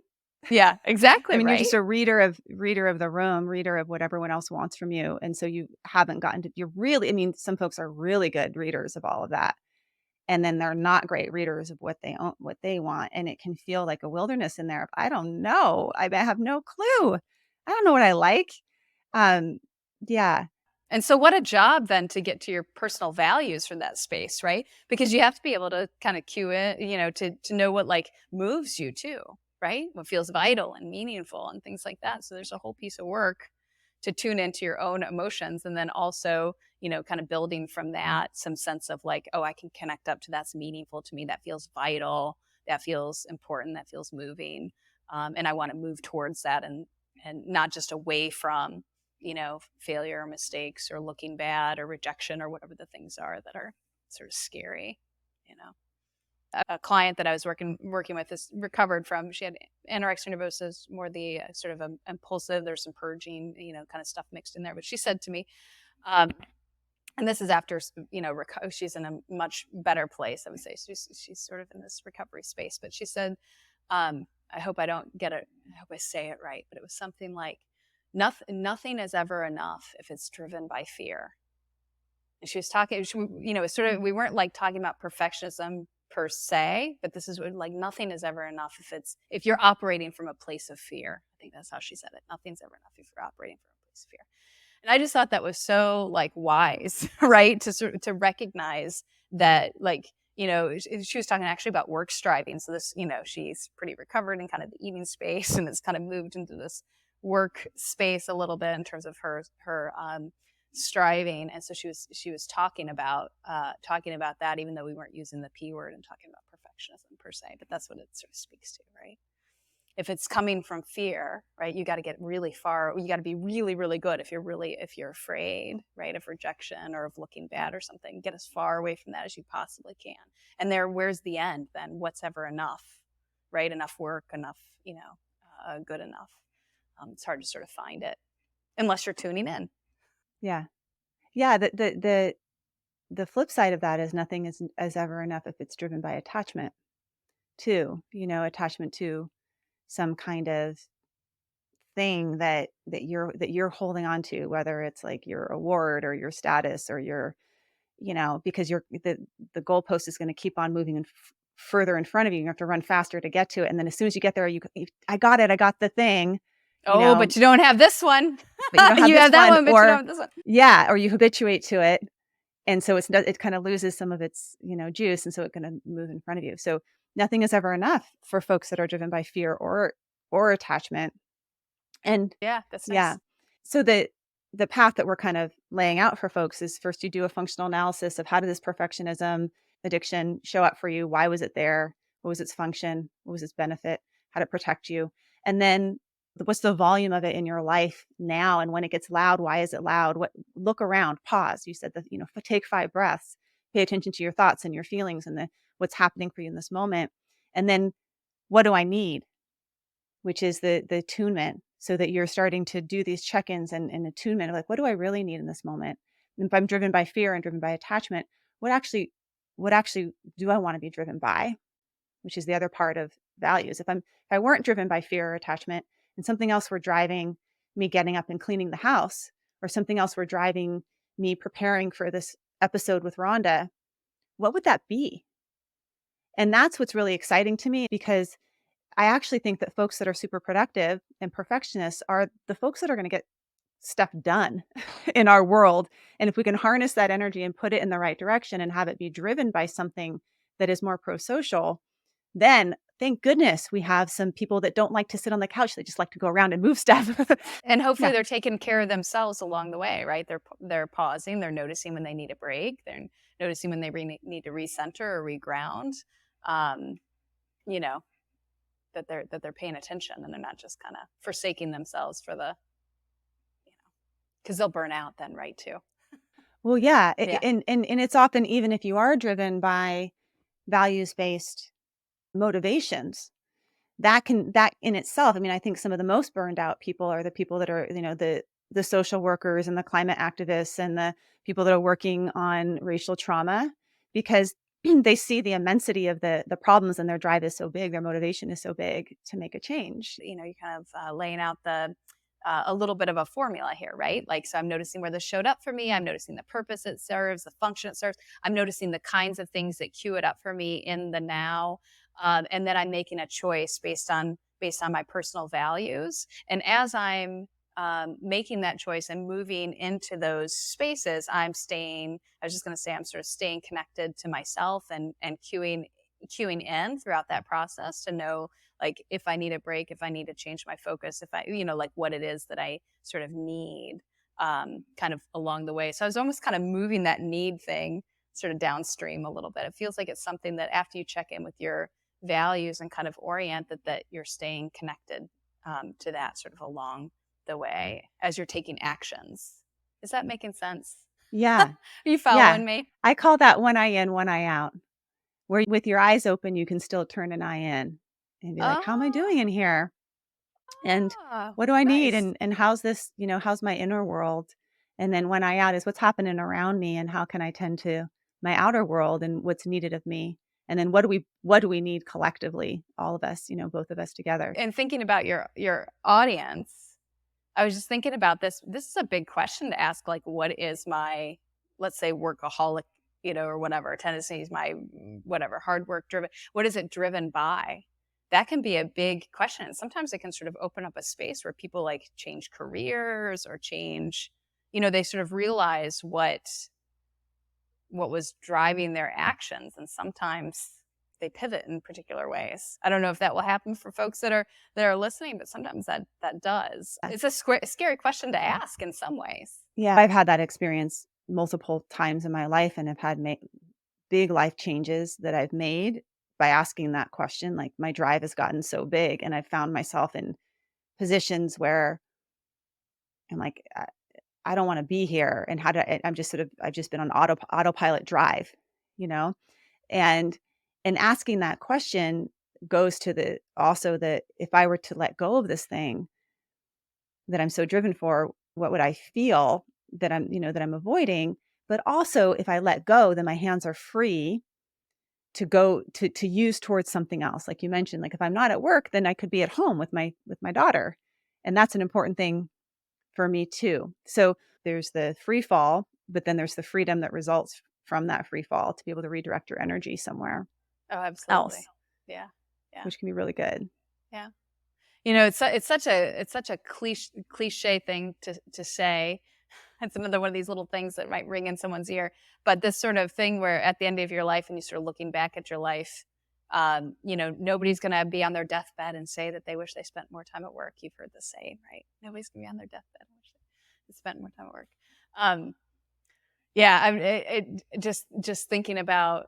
Yeah, I exactly, mean, you're right? just a reader of the room, reader of what everyone else wants from you. And so you haven't gotten to you're really I mean, some folks are really good readers of all of that. And then they're not great readers of what they want. And it can feel like a wilderness in there. I don't know. I have no clue. I don't know what I like. Um, yeah. And so what a job then to get to your personal values from that space, right? Because you have to be able to kind of cue it, to know what like moves you too, right? What feels vital and meaningful and things like that. So there's a whole piece of work to tune into your own emotions, and then also, kind of building from that some sense of like, oh, I can connect up to that's meaningful to me, that feels vital, that feels important, that feels moving. And I want to move towards that, and not just away from failure or mistakes or looking bad or rejection or whatever the things are that are sort of scary. You know, a client that I was working with is recovered from. She had anorexia nervosa, more the sort of impulsive. There's some purging, kind of stuff mixed in there. But she said to me, um, and this is after she's in a much better place. I would say she's sort of in this recovery space. But she said, I hope I don't get it. I hope I say it right. But it was something like, nothing is ever enough if it's driven by fear. And she was talking, sort of, we weren't like talking about perfectionism per se, but this is like, nothing is ever enough if you're operating from a place of fear. I think that's how she said it. Nothing's ever enough if you're operating from a place of fear. And I just thought that was so like wise, right? To recognize that, like, she was talking actually about work striving. So this, she's pretty recovered in kind of the eating space, and it's kind of moved into this work space a little bit in terms of her striving. And so she was talking about that, even though we weren't using the P word and talking about perfectionism per se, but that's what it sort of speaks to, right? If it's coming from fear, right, you got to get really far. You got to be really, really good if you're afraid, right, of rejection or of looking bad or something. Get as far away from that as you possibly can. And where's the end then? What's ever enough, right? Enough work, enough, good enough. It's hard to sort of find it unless you're tuning in. Yeah. Yeah. The flip side of that is nothing is ever enough if it's driven by attachment too, attachment to some kind of thing that you're holding on to, whether it's like your award or your status or your, because the goalpost is going to keep on moving and further in front of you. You have to run faster to get to it. And then as soon as you get there, I got it. I got the thing. you Oh, know, but you don't have this one. but you don't have You this have that one, one, but you don't or have this one. yeah, or you habituate to it. And so it kind of loses some of its, juice. And so it's going to move in front of you. So nothing is ever enough for folks that are driven by fear or attachment. And Yeah, that's yeah. nice. So the path that we're kind of laying out for folks is first you do a functional analysis of how did this perfectionism addiction show up for you? Why was it there? What was its function? What was its benefit? How did it protect you? And then what's the volume of it in your life now? And when it gets loud, why is it loud? What Look around, pause. You said that, take 5 breaths, pay attention to your thoughts and your feelings and what's happening for you in this moment. And then what do I need? Which is the attunement, so that you're starting to do these check-ins and attunement of like, what do I really need in this moment? And if I'm driven by fear and driven by attachment, what actually what actually do I want to be driven by? Which is the other part of values. If I weren't driven by fear or attachment and something else were driving me getting up and cleaning the house, or something else were driving me preparing for this episode with Rhonda, what would that be? And that's what's really exciting to me, because I actually think that folks that are super productive and perfectionists are the folks that are going to get stuff done in our world. And if we can harness that energy and put it in the right direction and have it be driven by something that is more pro-social, then thank goodness we have some people that don't like to sit on the couch. They just like to go around and move stuff. And hopefully Yeah. they're taking care of themselves along the way, right? They're pausing, they're noticing when they need a break, they're noticing when they need to recenter or reground. Um, you know, that they're paying attention and they're not just kind of forsaking themselves for the, because they'll burn out then, right? Too. Well, yeah. Yeah. And it's often, even if you are driven by values-based motivations, that in itself, I mean, I think some of the most burned out people are the people that are, the social workers and the climate activists and the people that are working on racial trauma, because they see the immensity of the problems, and their drive is so big, their motivation is so big to make a change. You're kind of laying out the a little bit of a formula here, right? Like, so I'm noticing where this showed up for me. I'm noticing the purpose it serves, the function it serves. I'm noticing the kinds of things that cue it up for me in the now, and then I'm making a choice based on my personal values. And as I'm making that choice and moving into those spaces, I'm staying. I was just going to say I'm sort of staying connected to myself and cueing in throughout that process to know, like, if I need a break, if I need to change my focus, if I, like what it is that I sort of need, kind of along the way. So I was almost kind of moving that need thing sort of downstream a little bit. It feels like it's something that after you check in with your values and kind of orient that you're staying connected, to that sort of along the way as you're taking actions. Is that making sense? Yeah. Are you Yeah. following me? I call that one eye in, one eye out, where with your eyes open, you can still turn an eye in and be like, how am I doing in Oh, here? And ah, what do I need? nice. And how's this, how's my inner world? And then one eye out is what's happening around me, and how can I tend to my outer world and what's needed of me? And then what do we need collectively, all of us, both of us together? And thinking about your audience, I was just thinking about this. This is a big question to ask. Like, what is my, let's say, workaholic, or whatever tendencies, my whatever hard work driven. What is it driven by? That can be a big question. And sometimes it can sort of open up a space where people like change careers or change. They sort of realize what was driving their actions, and sometimes they pivot in particular ways. I don't know if that will happen for folks that are listening, but sometimes that does. Yeah. It's a scary question to ask in some ways. Yeah, I've had that experience multiple times in my life, and have had big life changes that I've made by asking that question. Like, my drive has gotten so big, and I've found myself in positions where I'm like, I don't want to be here. And I'm just I've just been on autopilot drive, you know? And asking that question goes to also that if I were to let go of this thing that I'm so driven for, what would I feel that I'm avoiding? But also, if I let go, then my hands are free to go to use towards something else. Like you mentioned, like if I'm not at work, then I could be at home with my daughter. And that's an important thing for me too. So there's the free fall, but then there's the freedom that results from that free fall to be able to redirect your energy somewhere Oh, absolutely. else, Yeah. Yeah. which can be really good. Yeah. It's such a cliche thing to say. It's another one of these little things that might ring in someone's ear. But this sort of thing where at the end of your life and you sort of looking back at your life, nobody's going to be on their deathbed and say that they wish they spent more time at work. You've heard the saying, right? Nobody's going to be on their deathbed and wish they spent more time at work. Um, yeah, just thinking about,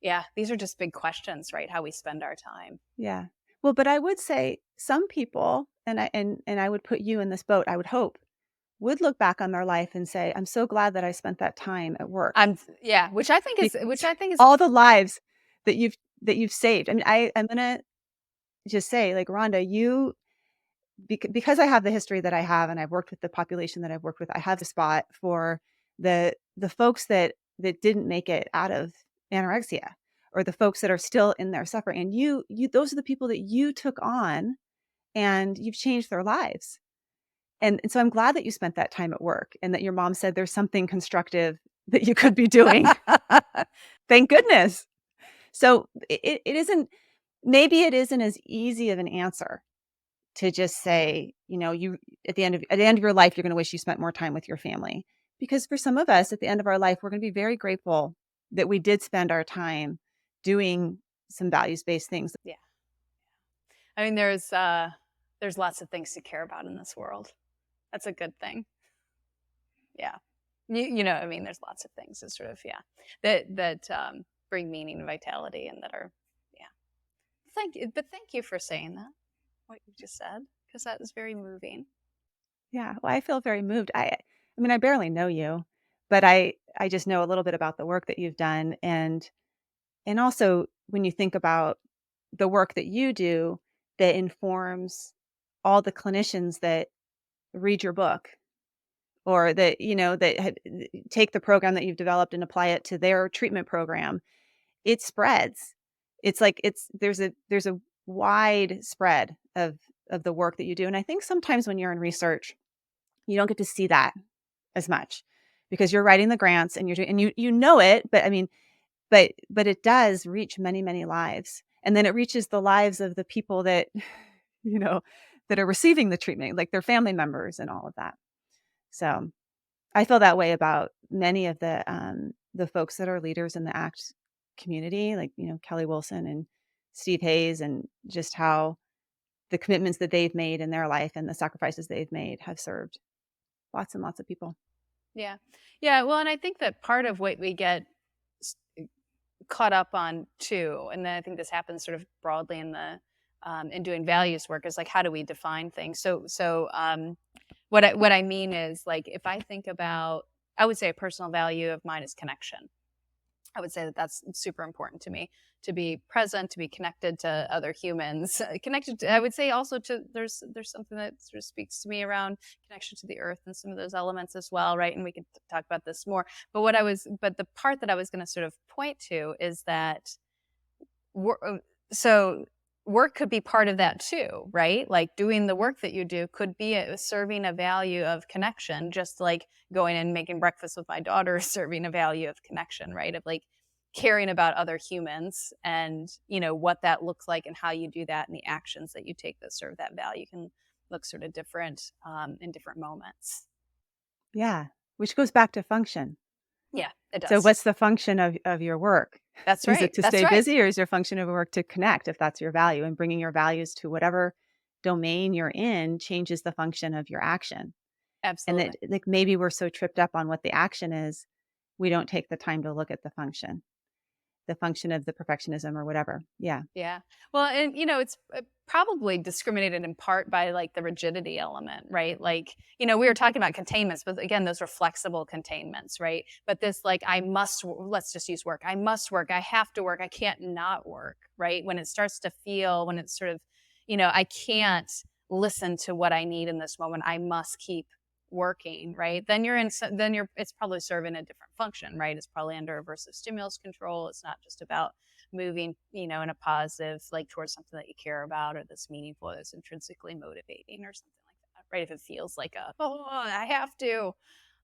yeah, these are just big questions, right? How we spend our time. Yeah. Well, but I would say some people, and I would put you in this boat, I would hope, would look back on their life and say, "I'm so glad that I spent that time at work." Yeah, Because which I think is, all the lives that you've saved. I mean, I'm gonna just say, like, Rhonda, you because I have the history that I have and I've worked with the population that I've worked with, I have a spot for the folks that didn't make it out of anorexia, or the folks that are still in there suffering. And you those are the people that you took on and you've changed their lives. And so I'm glad that you spent that time at work and that your mom said there's something constructive that you could be doing. Thank goodness. So it isn't, maybe it isn't as easy of an answer to just say, you at the end of your life, you're going to wish you spent more time with your family. Because for some of us at the end of our life, we're going to be very grateful that we did spend our time doing some values-based things. yeah. I mean, there's lots of things to care about in this world. That's a good thing. Yeah. I mean, there's lots of things that sort of, yeah, that bring meaning and vitality and that are, yeah. Thank you for saying that, what you just said, because that is very moving. Yeah, well, I feel very moved. I mean, I barely know you, but I just know a little bit about the work that you've done, and also when you think about the work that you do that informs all the clinicians that read your book, or that, take the program that you've developed and apply it to their treatment program, it spreads. It's like there's a wide spread of the work that you do. And I think sometimes when you're in research, you don't get to see that as much because you're writing the grants and you're doing, and you know it, but I mean, but it does reach many, many lives. And then it reaches the lives of the people that, you know, that are receiving the treatment, like their family members and all of that. So I feel that way about many of the folks that are leaders in the ACT community, like, Kelly Wilson and Steve Hayes, and just how the commitments that they've made in their life and the sacrifices they've made have served lots and lots of people. Yeah. Yeah. Well, and I think that part of what we get caught up on too, and then I think this happens sort of broadly in doing values work, is like, how do we define things? What I mean is, like, if I think about, I would say a personal value of mine is connection. I would say that that's super important to me, to be present, to be connected to other humans, connected to, I would say also to, there's something that sort of speaks to me around connection to the earth and some of those elements as well, right? And we can talk about this more. But the part that I was going to sort of point to is that so work could be part of that too, right? Like doing the work that you do could be serving a value of connection, just like going and making breakfast with my daughter is serving a value of connection, right? Of like caring about other humans and, what that looks like and how you do that and the actions that you take that serve that value can look sort of different in different moments. Yeah, which goes back to function. Yeah, it So does. what's the function of your work? That's Is it right. to That's stay right. busy, or is your function of work to connect, if that's your value, and bringing your values to whatever domain you're in changes the function of your action. And that, Absolutely. like, maybe we're so tripped up on what the action is, we don't take the time to look at the function of the perfectionism or whatever. Yeah. Yeah. Well, and it's probably discriminated in part by like the rigidity element, right? Like, we were talking about containments, but again, those are flexible containments, right? But this, like, let's just use work. I must work. I have to work. I can't not work, right? When it starts to feel, when it's sort of, I can't listen to what I need in this moment. I must keep working, right? It's probably serving a different function, right? It's probably under aversive stimulus control. It's not just about moving, in a positive, like towards something that you care about or that's meaningful, that's intrinsically motivating or something like that, right? If it feels like I have to.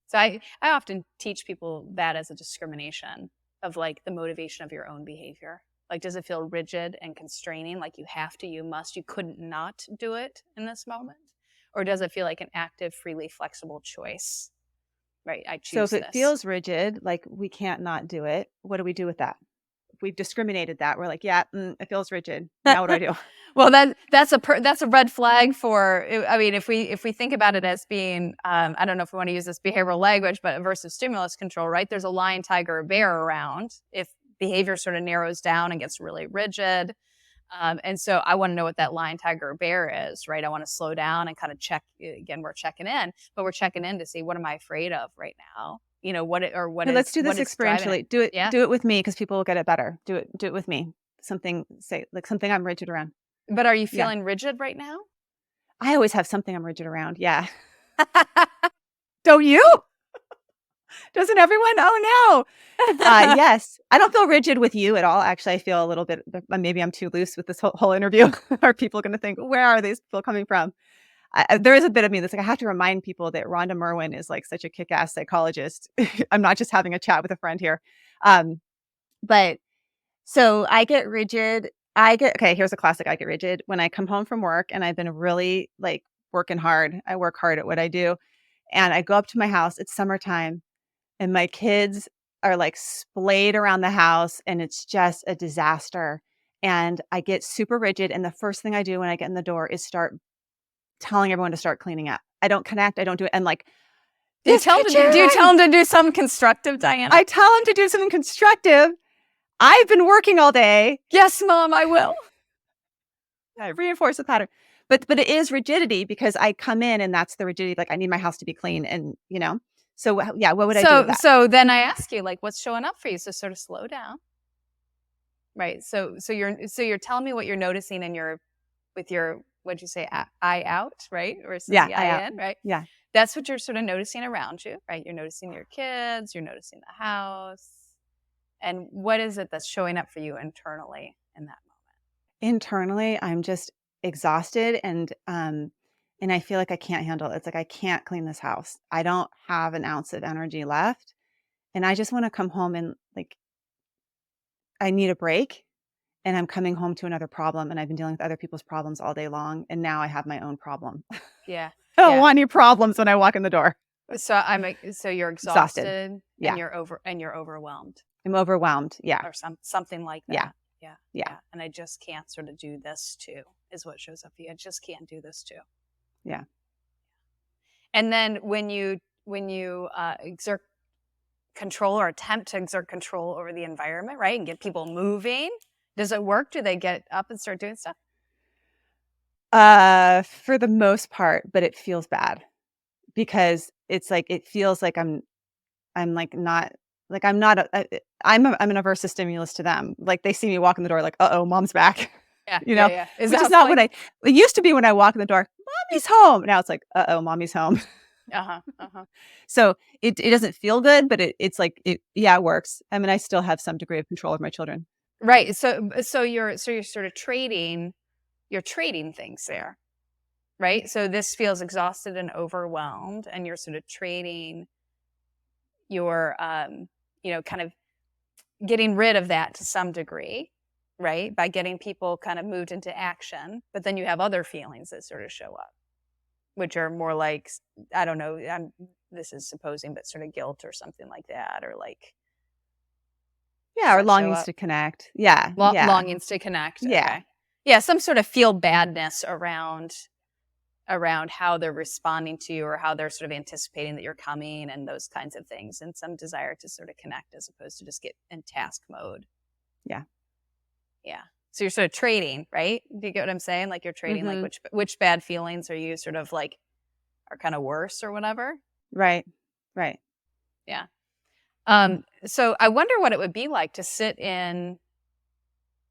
So I often teach people that as a discrimination of like the motivation of your own behavior. Like, does it feel rigid and constraining? Like you have to, you must, you couldn't not do it in this moment? Or does it feel like an active, freely flexible choice? Right. I So if choose it this. feels rigid, like we can't not do it, what do we do with that? If we've discriminated that, we're like, yeah, it feels rigid. Now what do I do? Well, that's a red flag for. I mean, if we think about it as being, I don't know if we want to use this behavioral language, but versus stimulus control, right? There's a lion, tiger, or bear around. If behavior sort of narrows down and gets really rigid, and so I want to know what that lion, tiger, or bear is, right? I want to slow down and kind of check. Again, we're checking in, but we're checking in to see what am I afraid of right now? You know what it, or Hey, let's do what this is driving it? experientially. Do it Yeah. do it with me because people will get it better. Do it with me. Something say like something I'm rigid around. But are you Yeah. feeling rigid right now? I always have something I'm rigid around. Yeah. Don't you? Doesn't everyone? Oh no. Yes. I don't feel rigid with you at all. Actually, I feel a little bit maybe I'm too loose with this whole interview. Are people going to think, where are these people coming from? There is a bit of me that's like, I have to remind people that Rhonda Merwin is like such a kick-ass psychologist. I'm not just having a chat with a friend here. Um, but so I get rigid. Okay, here's a classic. I get rigid when I come home from work and I've been really like working hard. I work hard at what I do. And I go up to my house. It's summertime and my kids are like splayed around the house and it's just a disaster. And I get super rigid. And the first thing I do when I get in the door is start telling everyone to start cleaning up. I don't connect. I don't do it. And like, this Do you tell kitchen, them to do something constructive, Diana? I tell them to do something constructive. I've been working all day. Yes, mom, I will. I reinforce the pattern. But it is rigidity because I come in and that's the rigidity. Like I need my house to be clean and so yeah, what would I do with that? So then I ask you, like, what's showing up for you? So sort of slow down, right? So you're telling me what you're noticing in your with your, what'd you say, eye out, right, versus Yeah, the I eye in, right? yeah. That's what you're sort of noticing around you, right? You're noticing your kids, you're noticing the house, and what is it that's showing up for you internally in that moment? Internally, I'm just exhausted and I feel like I can't handle it. It's like I can't clean this house. I don't have an ounce of energy left. And I just want to come home and like I need a break. And I'm coming home to another problem and I've been dealing with other people's problems all day long. And now I have my own problem. Yeah, I don't yeah. want any problems when I walk in the door. So you're Exhausted. exhausted and Yeah. you're overwhelmed I'm overwhelmed. Yeah. or something like Yeah. that. Yeah, Yeah. yeah. And I just can't sort of do this too is what shows up for you. I just can't do this too. Yeah. And then when you exert control or attempt to exert control over the environment, right, and get people moving, does it work? Do they get up and start doing stuff? For the most part, but it feels bad because it's like it feels like I'm like not like I'm not I'm an averse to stimulus to them. Like they see me walk in the door like, "Uh-oh, mom's back." Yeah, yeah, yeah. Is Which is that not like? it used to be when I walk in the door, "Mommy's home." Now it's like, "Uh-oh, mommy's home." Uh-huh, uh-huh. So it doesn't feel good, but it's like it works. I mean, I still have some degree of control of my children. Right. So you're sort of trading things there, right? So this feels exhausted and overwhelmed, and you're sort of trading your, kind of getting rid of that to some degree, right? By getting people kind of moved into action. But then you have other feelings that sort of show up, which are more like, I don't know, this is supposing, but sort of guilt or something like that, or like, Yeah, does or that show longings up? to connect. Yeah, yeah, Longings to connect. yeah, Okay. Yeah, some sort of feel badness around how they're responding to you or how they're sort of anticipating that you're coming and those kinds of things, and some desire to sort of connect as opposed to just get in task mode. yeah. Yeah. So you're sort of trading, right? Do you get what I'm saying? Like you're trading, like Mhm. which bad feelings are you sort of like are kind of worse or whatever? Right, right. Yeah. So I wonder what it would be like to sit in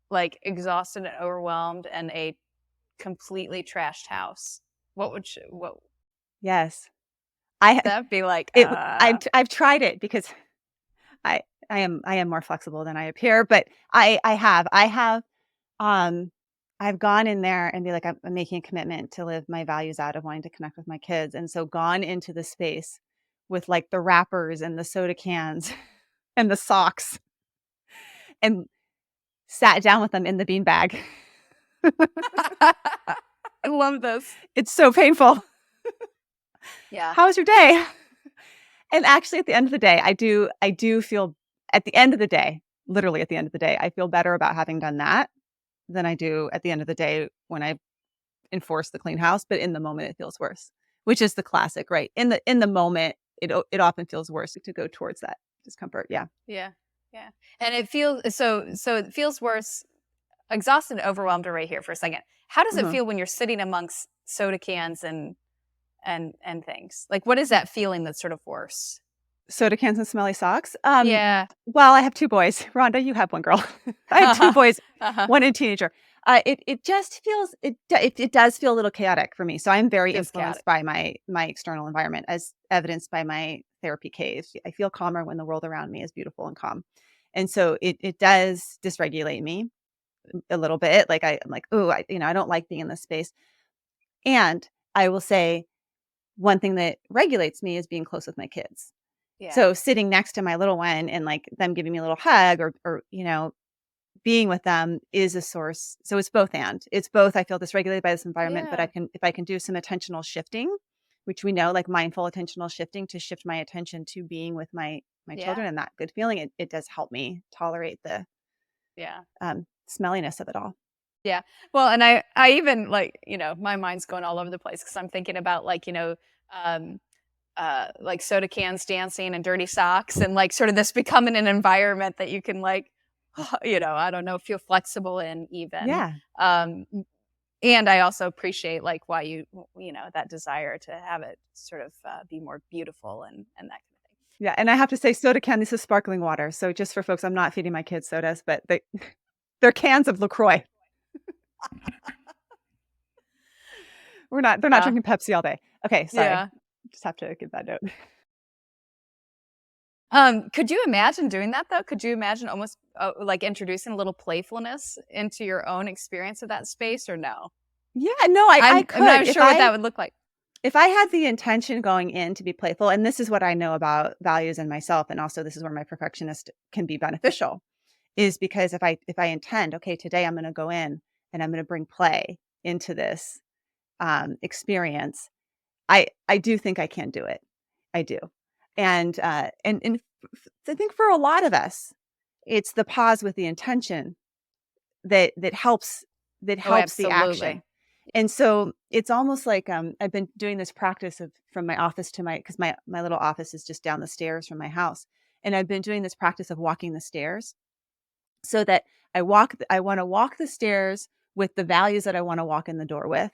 like exhausted and overwhelmed and a completely trashed house. What Yes. I that'd be like? it I've tried it because I I am more flexible than I appear, but I have um I've gone in there and be like I'm making a commitment to live my values out of wanting to connect with my kids, and so gone into the space with like the wrappers and the soda cans and the socks and sat down with them in the beanbag. I love this. It's so painful. Yeah. How was your day? And actually, at the end of the day, I do feel at the end of the day, literally at the end of the day, I feel better about having done that than I do at the end of the day when I enforce the clean house, but in the moment, it feels worse, which is the classic, right? In the moment, it often feels worse to go towards that discomfort. Yeah. Yeah. Yeah. And it feels so it feels worse. Exhausted and overwhelmed are right here for a second. How does it Mhm. feel when you're sitting amongst soda cans and things? Like what is that feeling that's sort of worse? Soda cans and smelly socks. Yeah. Well, I have 2 boys. Rhonda, you have 1 girl. I have 2 boys, Uh-huh. 1 a teenager. It just feels it does feel a little chaotic for me. So I'm very Feels chaotic. influenced by my external environment, as evidenced by my therapy cave. I feel calmer when the world around me is beautiful and calm. And so it does dysregulate me a little bit. Like I'm like, "Ooh, I don't like being in this space." And I will say one thing that regulates me is being close with my kids. Yeah. So sitting next to my little one and, like, them giving me a little hug or being with them is a source. So it's both and. It's both I feel dysregulated by this environment, but I Yeah. can if I can do some attentional shifting, which we know, like mindful attentional shifting to shift my attention to being with my Yeah. children and that good feeling, it does help me tolerate the, Yeah. smelliness of it all. Yeah. Well, and I even like, my mind's going all over the place because I'm thinking about um, like soda cans dancing and dirty socks and like sort of this becoming an environment that you can like, I don't know, feel flexible in even. Yeah. Um, and I also appreciate like why that desire to have it sort of be more beautiful and that kind of thing. Yeah, and I have to say soda can this is sparkling water. So just for folks, I'm not feeding my kids sodas, but they're cans of LaCroix. They're not Yeah. drinking Pepsi all day. Okay, sorry. Yeah. Just have to give that note. Could you imagine doing that though? Could you imagine almost like introducing a little playfulness into your own experience of that space or no? Yeah, no, I I'm could. not sure what that would look like. If I had the intention going in to be playful, and this is what I know about values in myself, and also this is where my perfectionist can be beneficial, is because if I intend, okay, today I'm gonna go in and I'm gonna bring play into this experience, I do think I can do it. I do. And I think for a lot of us, it's the pause with the intention that helps that Oh, helps the action. absolutely. And so it's almost like I've been doing this practice of from my office to my because my little office is just down the stairs from my house. And I've been doing this practice of walking the stairs so that I want to walk the stairs with the values that I want to walk in the door with.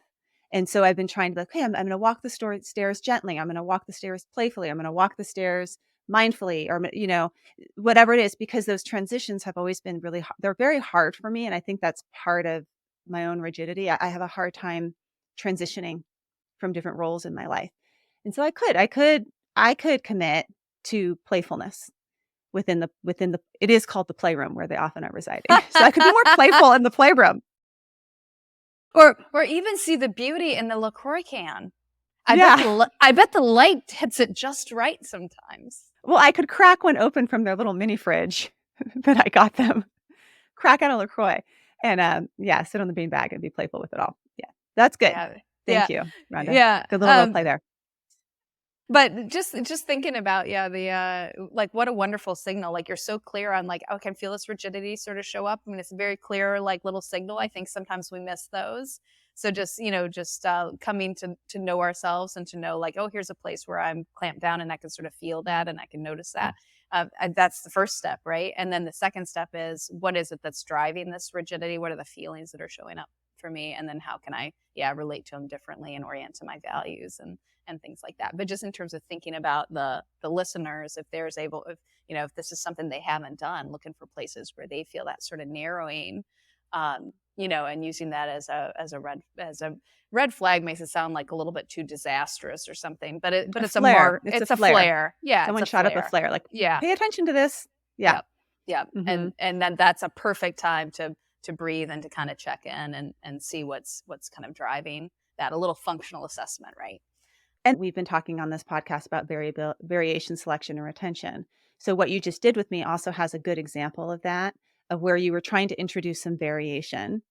And so I've been trying to be like, okay, I'm going to walk the stairs gently. I'm going to walk the stairs playfully. I'm going to walk the stairs mindfully or, whatever it is, because those transitions have always been they're very hard for me. And I think that's part of my own rigidity. I have a hard time transitioning from different roles in my life. And so I could commit to playfulness within the it is called the playroom where they often are residing. So I could be more playful in the playroom. Or even see the beauty in the LaCroix can. Yeah. I bet the light hits it just right sometimes. Well, I could crack one open from their little mini fridge that I got them. Crack out a LaCroix and, yeah, sit on the beanbag and be playful with it all. Yeah. That's good. Yeah. Thank Yeah. you, Rhonda. Yeah. Good little role play there. But just thinking about, yeah, the, like, what a wonderful signal, like, you're so clear on, like, "Oh, I can feel this rigidity sort of show up." I mean, it's a very clear, like, little signal. I think sometimes we miss those. So coming to know ourselves and to know, like, "Oh, here's a place where I'm clamped down, and I can sort of feel that, and I can notice that." That's the first step, right? And then the second step is, what is it that's driving this rigidity? What are the feelings that are showing up for me? And then how can I, yeah, relate to them differently and orient to my values and things like that. But just in terms of thinking about the listeners, if there's able, if this is something they haven't done, looking for places where they feel that sort of narrowing, and using that as a red flag makes it sound like a little bit too disastrous or something. But A it's a flare. mark. It's a It's a flare. flare. Yeah, it's Someone a shot up a flare. flare, like, Yeah. "Pay attention to this." Yeah. Yep. Yep. Mhm. And then that's a perfect time to breathe and to kind of check in and see what's kind of driving that, a little functional assessment, right? And we've been talking on this podcast about variation, selection, and retention. So what you just did with me also has a good example of that. of where you were trying to introduce some variation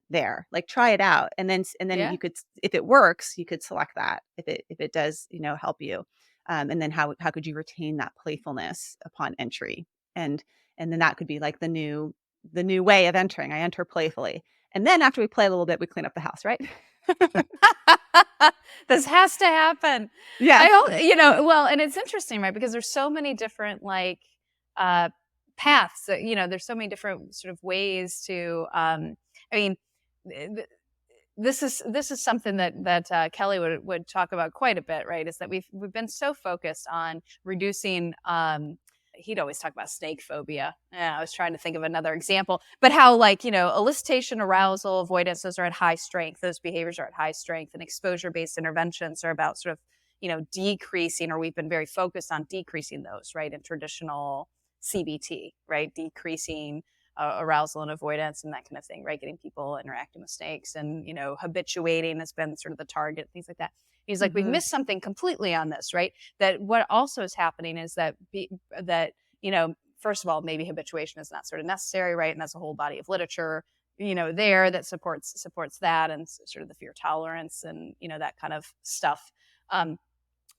there. Like, try it out, and then Yeah. you could, if it works, you could select that. If it does, help you, and then how could you retain that playfulness upon entry, and then that could be like the new way of entering. I enter playfully, and then after we play a little bit, we clean up the house, right? This has to happen. Yeah. I hope, well, and it's interesting, right? Because there's so many different like uh paths that, there's so many different sort of ways to I mean, th- this is something that Kelly would talk about quite a bit, right? Is that we've been so focused on reducing. He'd always talk about snake phobia. Yeah, I was trying to think of another example, but how like elicitation, arousal, avoidances are at high strength. Those behaviors are at high strength, and exposure-based interventions are about sort of decreasing, or we've been very focused on decreasing those, right? In traditional CBT, right? Decreasing arousal and avoidance and that kind of thing, right? Getting people interacting with snakes and, habituating has been sort of the target, things like that. He's like, we've Hmm. missed something completely on this, right? That what also is happening is that, first of all, maybe habituation is not sort of necessary, right? And that's a whole body of literature, there that supports that and sort of the fear tolerance and, that kind of stuff.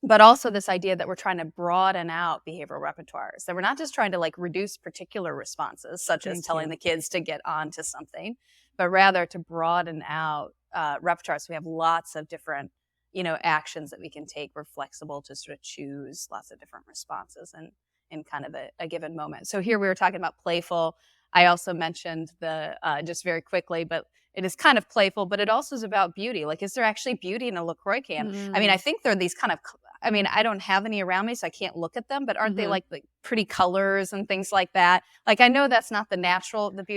But also this idea that we're trying to broaden out behavioral repertoires, that we're not just trying to like reduce particular responses, such as Thank telling you. the kids to get onto something, but rather to broaden out repertoires. So we have lots of different, actions that we can take. We're flexible to sort of choose lots of different responses and in kind of a given moment. So here we were talking about playful. I also mentioned the just very quickly, but it is kind of playful, but it also is about beauty. Like, is there actually beauty in a LaCroix can? I mean, I Mm. think there are these kind of I mean, I don't have any around me, so I can't look at them, but aren't they Hmm. like pretty colors and things like that? Like, I know that's not the beauty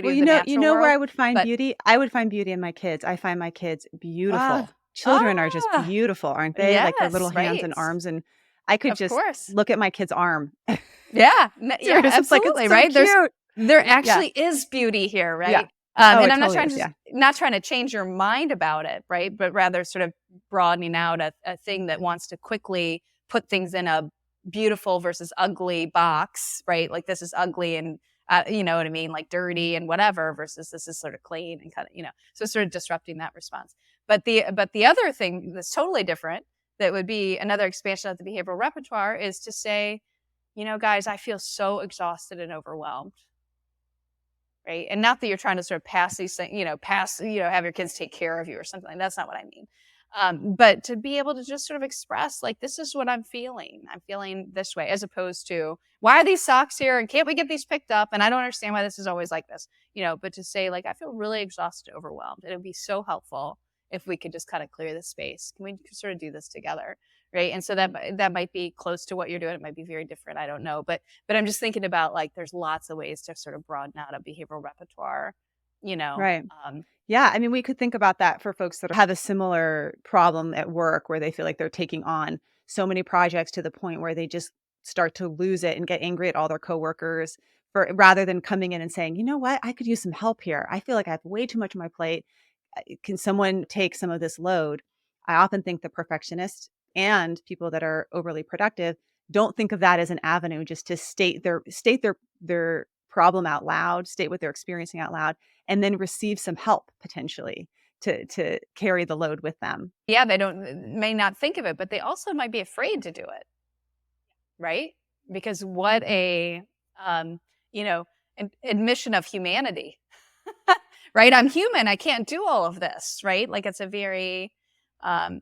Well, of the natural where world, I would find but beauty? I would find beauty in my kids. I find my kids ah, beautiful. Children are just ah, beautiful, aren't they? Like their little yes, hands and right. arms, and I could Of just course. look at my kid's arm. Yeah, yeah, Serious, it's like, "It's absolutely, so right? cute." There Yeah, actually is beauty here, yeah. right? Oh, And it I'm totally is, yeah. not trying to change your mind about it, right? But rather sort of broadening out a thing that wants to quickly put things in a beautiful versus ugly box, right? Like this is ugly and you know what I mean, like dirty and whatever, versus this is sort of clean and kind of, so sort of disrupting that response. But the other thing that's totally different that would be another expansion of the behavioral repertoire is to say, guys, I feel so exhausted and overwhelmed, right? And not that you're trying to sort of pass these things, have your kids take care of you or something. That's not what I mean. But to be able to just sort of express, like, this is what I'm feeling. I'm feeling this way, as opposed to, why are these socks here? And can't we get these picked up? And I don't understand why this is always like this, but to say, like, I feel really exhausted, overwhelmed. And it would be so helpful if we could just kind of clear the space. Can we sort of do this together? Right. And so that might be close to what you're doing. It might be very different. I don't know. But I'm just thinking about like there's lots of ways to sort of broaden out a behavioral repertoire, you know. Right. Um, Yeah, I mean, we could think about that for folks that have a similar problem at work where they feel like they're taking on so many projects to the point where they just start to lose it and get angry at all their coworkers, for rather than coming in and saying, "You know what? I could use some help here. I feel like I have way too much on my plate. Can someone take some of this load?" I often think the perfectionist and people that are overly productive don't think of that as an avenue just to state their problem out loud, state what they're experiencing out loud, and then receive some help potentially to carry the load with them. yeah, they may not think of it, but they also might be afraid to do it, right? Because what a um, you know admission of humanity, right? I'm human. I can't do all of this, right? Like it's a very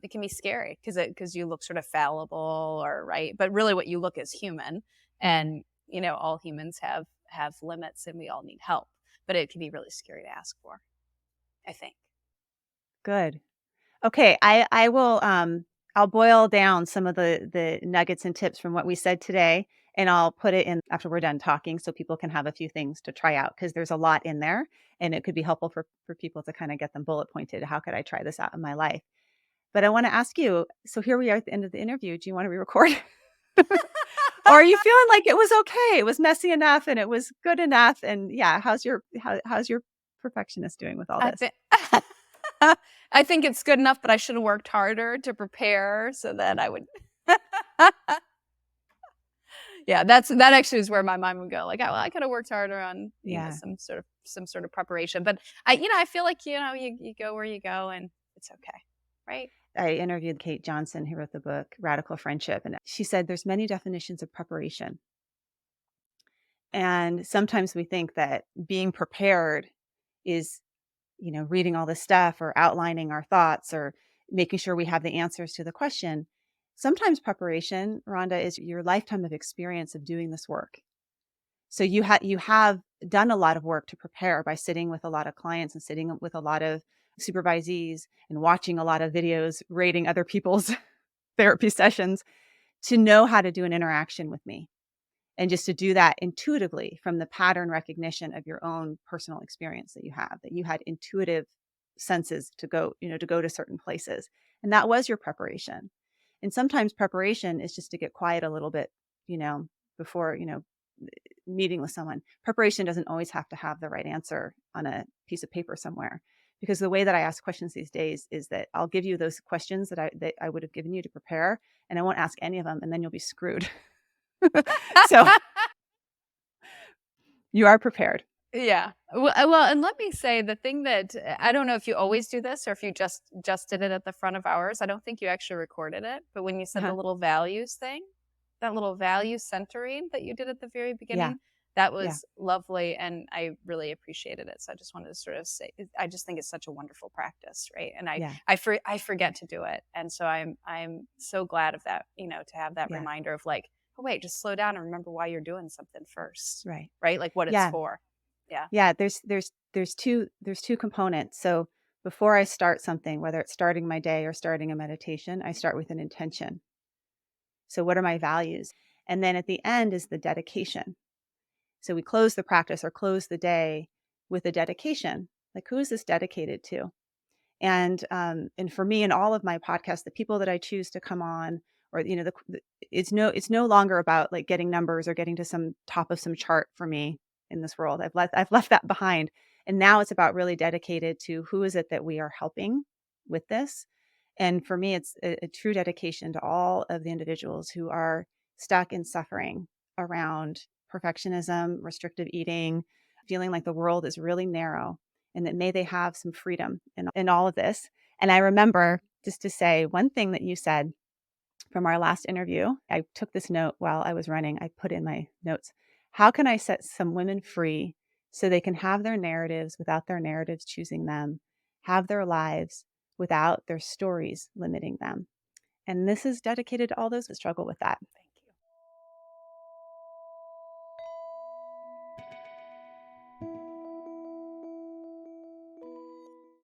it can be scary because you look sort of fallible or right, but really what you look is human, and all humans have limits and we all need help, but it can be really scary to ask for, I think. Good. Okay, I will, I'll boil down some of the nuggets and tips from what we said today, and I'll put it in after we're done talking so people can have a few things to try out because there's a lot in there, and it could be helpful for people to kinda get them bullet pointed. How could I try this out in my life? But I wanna ask you, so here we are at the end of the interview. Do you wanna re-record? Or are you feeling like it was okay? It was messy enough and it was good enough, and yeah, how's your perfectionist doing with all I this? think I think it's good enough, but I should have worked harder to prepare so that I would Yeah, that actually is where my mind would go. Like, oh, well, I could have worked harder on, Yeah. some sort of preparation. But I feel like, you go where you go and it's okay. Right? I interviewed Kate Johnson, who wrote the book Radical Friendship, and she said there's many definitions of preparation. And sometimes we think that being prepared is, reading all this stuff or outlining our thoughts or making sure we have the answers to the question. Sometimes preparation, Rhonda, is your lifetime of experience of doing this work. So you have done a lot of work to prepare by sitting with a lot of clients and sitting with a lot of supervisees and watching a lot of videos, rating other people's therapy sessions to know how to do an interaction with me. And just to do that intuitively from the pattern recognition of your own personal experience that you had intuitive senses to go to certain places. And that was your preparation. And sometimes preparation is just to get quiet a little bit, you know, before, meeting with someone. Preparation doesn't always have to have the right answer on a piece of paper somewhere. Because the way that I ask questions these days is that I'll give you those questions that I would have given you to prepare, and I won't ask any of them, and then you'll be screwed. So you are prepared. Yeah. Well, and let me say the thing that I don't know if you always do this or if you just did it at the front of ours. I don't think you actually recorded it, but when you said the Uh-huh. little values thing, that little value centering that you did at the very Yeah. beginning, that Yeah. was lovely, and I really appreciated it. So I just wanted to sort of say, I just think it's such a wonderful practice, right? And Yeah. I forget to do it, and so I'm so glad of that, to have that Yeah. reminder of like, oh wait, just slow down and remember why you're doing something first, Right. right? Like what it's Yeah. for. Yeah. Yeah. There's two components. So before I start something, whether it's starting my day or starting a meditation, I start with an intention. So what are my values? And then at the end is the dedication. So we close the practice or close the day with a dedication. Like, who is this dedicated to? And for me, in all of my podcasts, the people that I choose to come on, or it's no longer about like getting numbers or getting to some top of some chart for me in this world. I've left that behind, and now it's about really dedicated to who is it that we are helping with this. And for me, it's a true dedication to all of the individuals who are stuck in suffering around perfectionism, restrictive eating, feeling like the world is really narrow, and that may they have some freedom in all of this. And I remember, just to say one thing that you said from our last interview, I took this note while I was running. I put in my notes, how can I set some women free so they can have their narratives without their narratives choosing them, have their lives without their stories limiting them? And this is dedicated to all those that struggle with that.